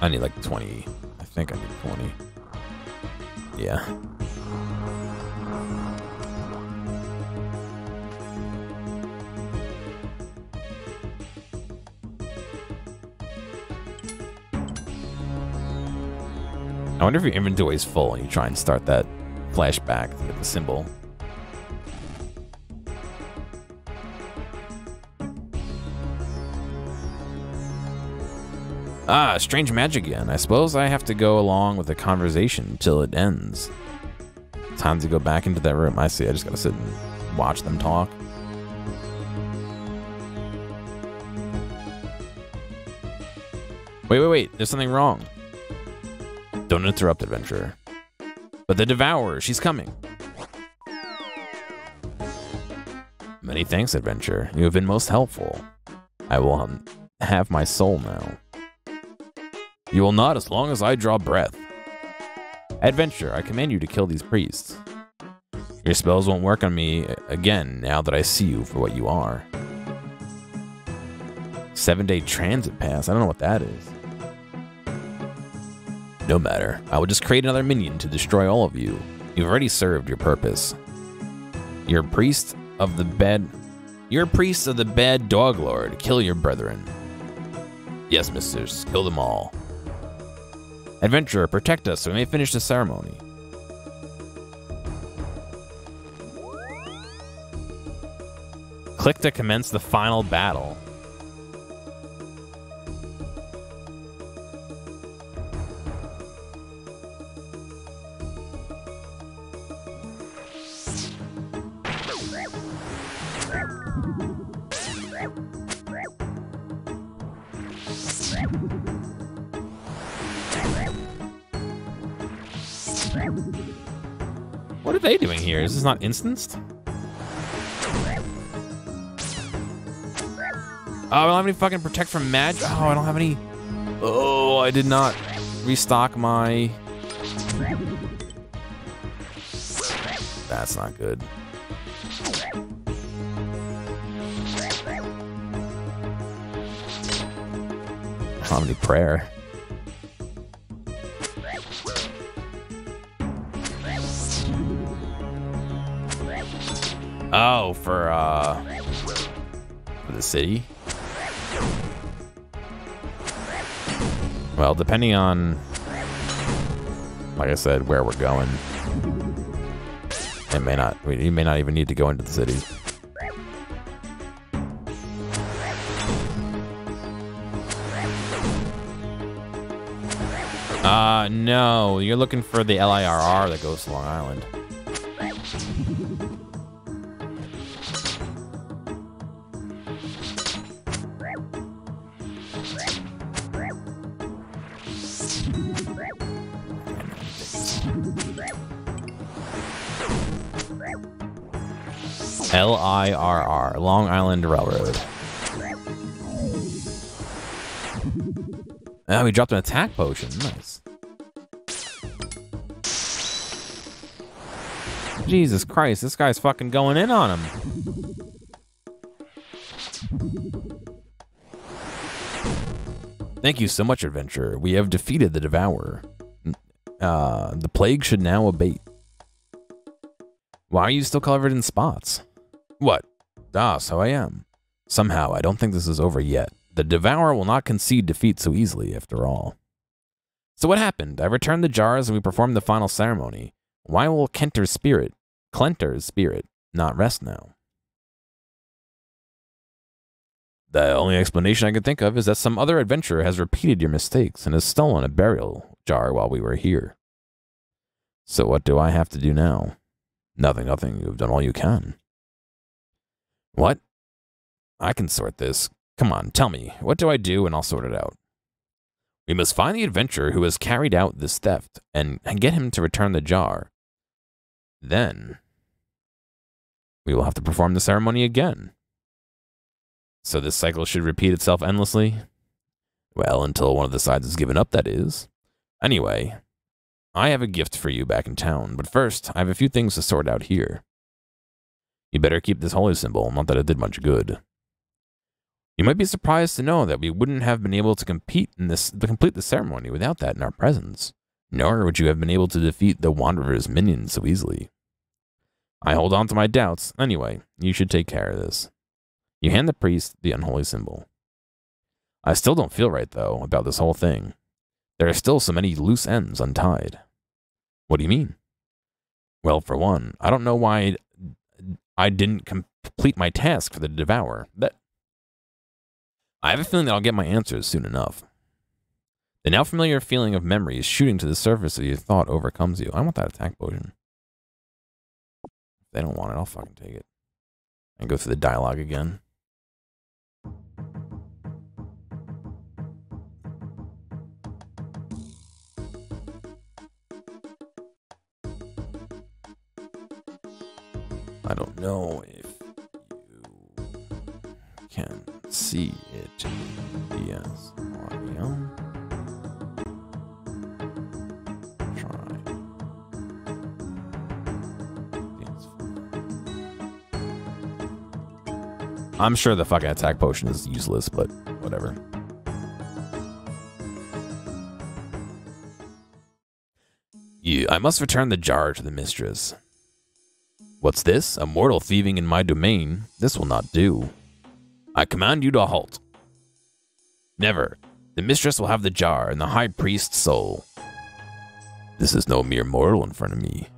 [SPEAKER 1] I need like 20. I think I need 20. Yeah. I wonder if your inventory is full and you try and start that flashback to get the symbol. Ah, strange magic again. I suppose I have to go along with the conversation till it ends. Time to go back into that room. I see. I just gotta sit and watch them talk. Wait. There's something wrong. Don't interrupt, adventurer. But the devourer, she's coming. Many thanks, adventurer. You have been most helpful. I will have my soul now. You will not as long as I draw breath. Adventurer, I command you to kill these priests. Your spells won't work on me again now that I see you for what you are. 7-day transit pass. I don't know what that is. No matter. I will just create another minion to destroy all of you. You've already served your purpose. You're a priest of the bed. You're a priest of the bed dog lord. Kill your brethren. Yes, misters. Kill them all. Adventurer, protect us so we may finish the ceremony. Click to commence the final battle. What are they doing here? Is this not instanced? Oh, I don't have any fucking protect from magic. Oh, I don't have any. Oh, I did not restock my. That's not good. I don't have any prayer. Oh, for the city? Well, depending on, like I said, where we're going, it may not. You may not even need to go into the city. No, you're looking for the LIRR that goes to Long Island. LIRR, Long Island Railroad. Oh, we dropped an attack potion. Nice. Jesus Christ, this guy's fucking going in on him. Thank you so much, adventurer. We have defeated the Devourer. The plague should now abate. Why are you still covered in spots? What? Ah, so I am. Somehow, I don't think this is over yet. The Devourer will not concede defeat so easily, after all. So what happened? I returned the jars and we performed the final ceremony. Why will Clenter's spirit, not rest now? The only explanation I can think of is that some other adventurer has repeated your mistakes and has stolen a burial jar while we were here. So what do I have to do now? Nothing. You've done all you can. What? I can sort this. Come on, tell me. What do I do and I'll sort it out. We must find the adventurer who has carried out this theft and get him to return the jar. Then, we will have to perform the ceremony again. So this cycle should repeat itself endlessly? Well, until one of the sides is given up, that is. Anyway, I have a gift for you back in town, but first, I have a few things to sort out here. You better keep this holy symbol, not that it did much good. You might be surprised to know that we wouldn't have been able to complete the ceremony without that in our presence, nor would you have been able to defeat the Wanderer's minions so easily. I hold on to my doubts. Anyway, you should take care of this. You hand the priest the unholy symbol. I still don't feel right, though, about this whole thing. There are still so many loose ends untied. What do you mean? Well, for one, I don't know why I didn't complete my task for the Devourer. I have a feeling that I'll get my answers soon enough. The now familiar feeling of memories shooting to the surface of your thought overcomes you. I want that attack potion. If they don't want it, I'll fucking take it. And go through the dialogue again. I don't know if you can see it. Yes. Audio. Try. Yes. I'm sure the fucking attack potion is useless, but whatever. I must return the jar to the mistress. What's this? A mortal thieving in my domain? This will not do. I command you to halt. Never. The mistress will have the jar and the high priest's soul. This is no mere mortal in front of me.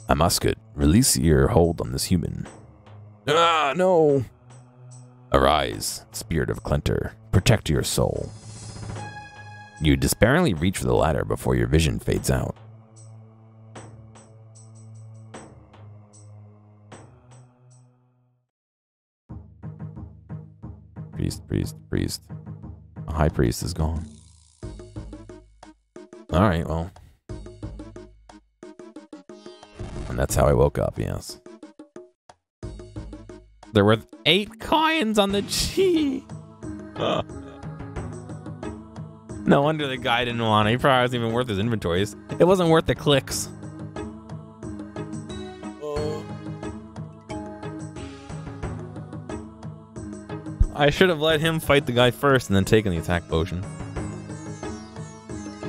[SPEAKER 1] Amascut, release your hold on this human. Ah, no. Arise, spirit of Clenter. Protect your soul. You despairingly reach for the ladder before your vision fades out. Priest. The high priest is gone. Alright, well. And that's how I woke up, yes. There were 8 coins on the G. No wonder the guy didn't want it. He probably wasn't even worth his inventories. It wasn't worth the clicks. I should have let him fight the guy first and then taken the attack potion.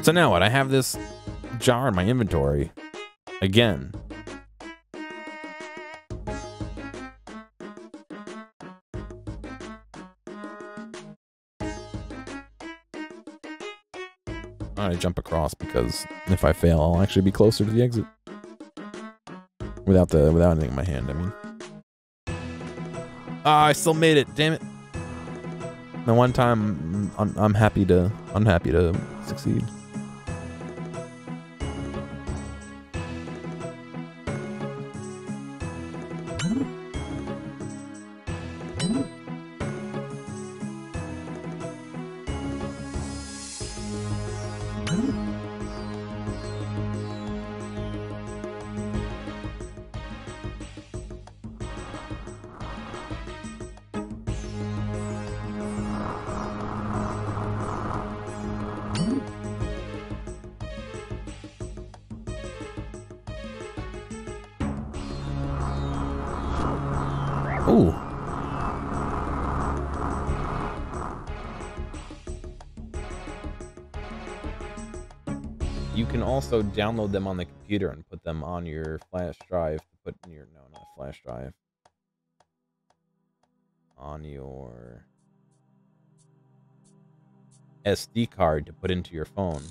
[SPEAKER 1] So now what? I have this jar in my inventory. Again. trying to jump across because if I fail, I'll actually be closer to the exit. Without anything in my hand, I mean. Ah, I still made it. Damn it. The one time I'm happy to succeed. Ooh. You can also download them on the computer and put them on your flash drive to put in your, no, not flash drive. On your SD card to put into your phone.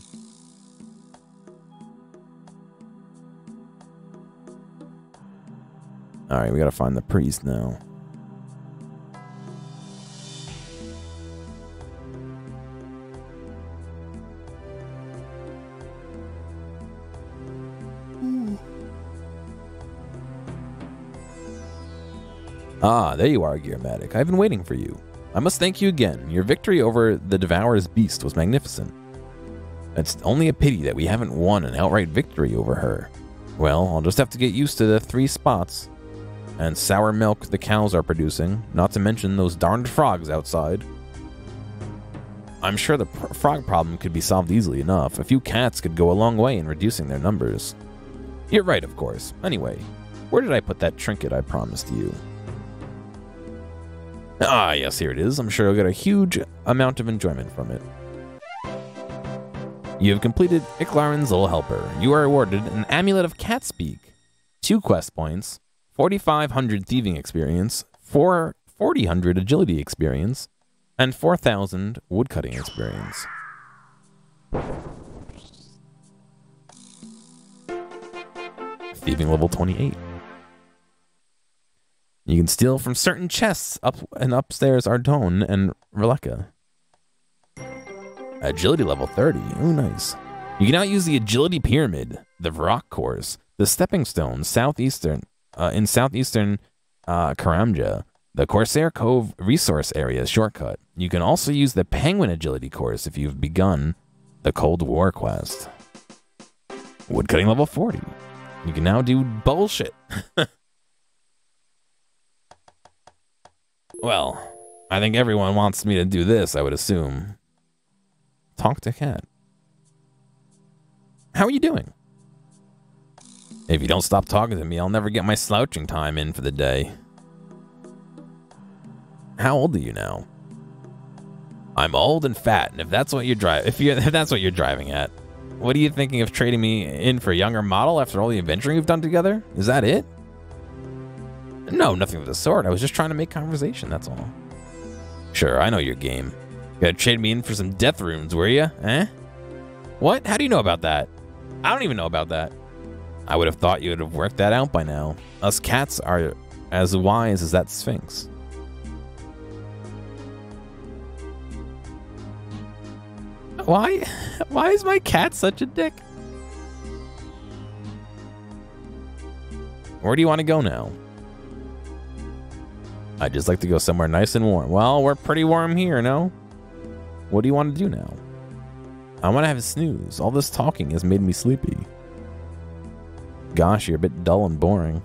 [SPEAKER 1] Alright, we gotta find the priest now. Ah, there you are, Gearomatic. I've been waiting for you. I must thank you again. Your victory over the Devourer's beast was magnificent. It's only a pity that we haven't won an outright victory over her. Well, I'll just have to get used to the 3 spots. And sour milk the cows are producing, not to mention those darned frogs outside. I'm sure the frog problem could be solved easily enough. A few cats could go a long way in reducing their numbers. You're right, of course. Anyway, where did I put that trinket I promised you? Ah, yes, here it is. I'm sure you'll get a huge amount of enjoyment from it. You have completed Icthlarin's Little Helper. You are awarded an Amulet of Cat Speak, 2 quest points, 4,500 thieving experience, 4,000 agility experience, and 4,000 woodcutting experience. Thieving level 28. You can steal from certain chests up and upstairs Ardone and Releka. Agility level 30. Ooh, nice. You can now use the Agility Pyramid, the Rock Course, the Stepping Stone, in southeastern Karamja, the Corsair Cove Resource Area shortcut. You can also use the Penguin Agility Course if you've begun the Cold War quest. Woodcutting level 40. You can now do bullshit. Well, I think everyone wants me to do this, I would assume. Talk to Cat. How are you doing? If you don't stop talking to me, I'll never get my slouching time in for the day. How old are you now? I'm old and fat, and if that's what you're driving at, what are you thinking of trading me in for a younger model after all the adventuring we've done together? Is that it? No, nothing of the sort. I was just trying to make conversation, that's all. Sure, I know your game. You gotta trade me in for some death runes, were you? Eh? What? How do you know about that? I don't even know about that. I would have thought you would have worked that out by now. Us cats are as wise as that Sphinx. Why is my cat such a dick? Where do you want to go now? I'd just like to go somewhere nice and warm. Well, we're pretty warm here, no? What do you want to do now? I want to have a snooze. All this talking has made me sleepy. Gosh, you're a bit dull and boring.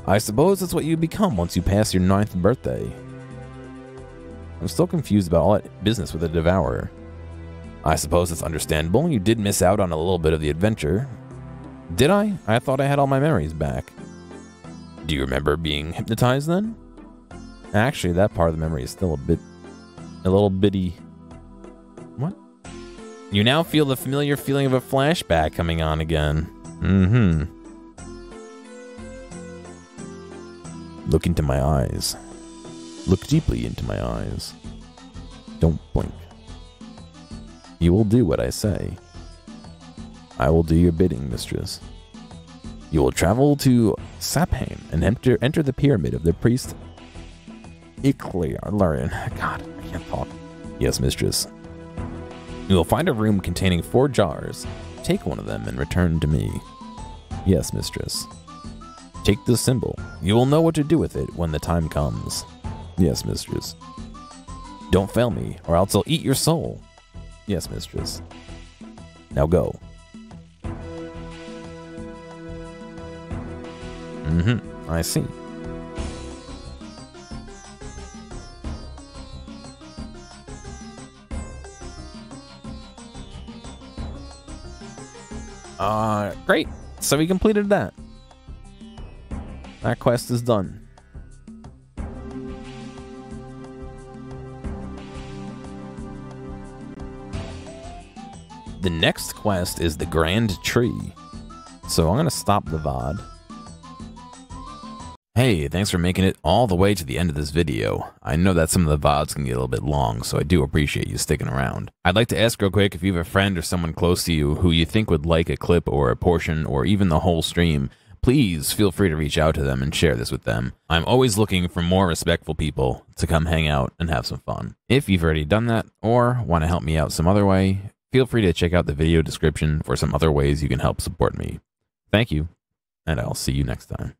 [SPEAKER 1] I suppose that's what you become once you pass your 9th birthday. I'm still confused about all that business with the Devourer. I suppose it's understandable. You did miss out on a little bit of the adventure. Did I? I thought I had all my memories back. Do you remember being hypnotized then? Actually, that part of the memory is still a little bitty. What? You now feel the familiar feeling of a flashback coming on again. Mm-hmm. Look into my eyes. Look deeply into my eyes. Don't blink. You will do what I say. I will do your bidding, mistress. You will travel to Sapheim and enter the pyramid of the priest Icthlarin. God, I can't talk. Yes, mistress. You will find a room containing 4 jars. Take one of them and return to me. Yes, mistress. Take the symbol. You will know what to do with it when the time comes. Yes, mistress. Don't fail me, or else I'll eat your soul. Yes, mistress. Now go. I see. Great. So we completed that. That quest is done. The next quest is the Grand Tree. So I'm going to stop the VOD. Hey, thanks for making it all the way to the end of this video. I know that some of the VODs can get a little bit long, so I do appreciate you sticking around. I'd like to ask real quick if you have a friend or someone close to you who you think would like a clip or a portion or even the whole stream, please feel free to reach out to them and share this with them. I'm always looking for more respectful people to come hang out and have some fun. If you've already done that or want to help me out some other way, feel free to check out the video description for some other ways you can help support me. Thank you, and I'll see you next time.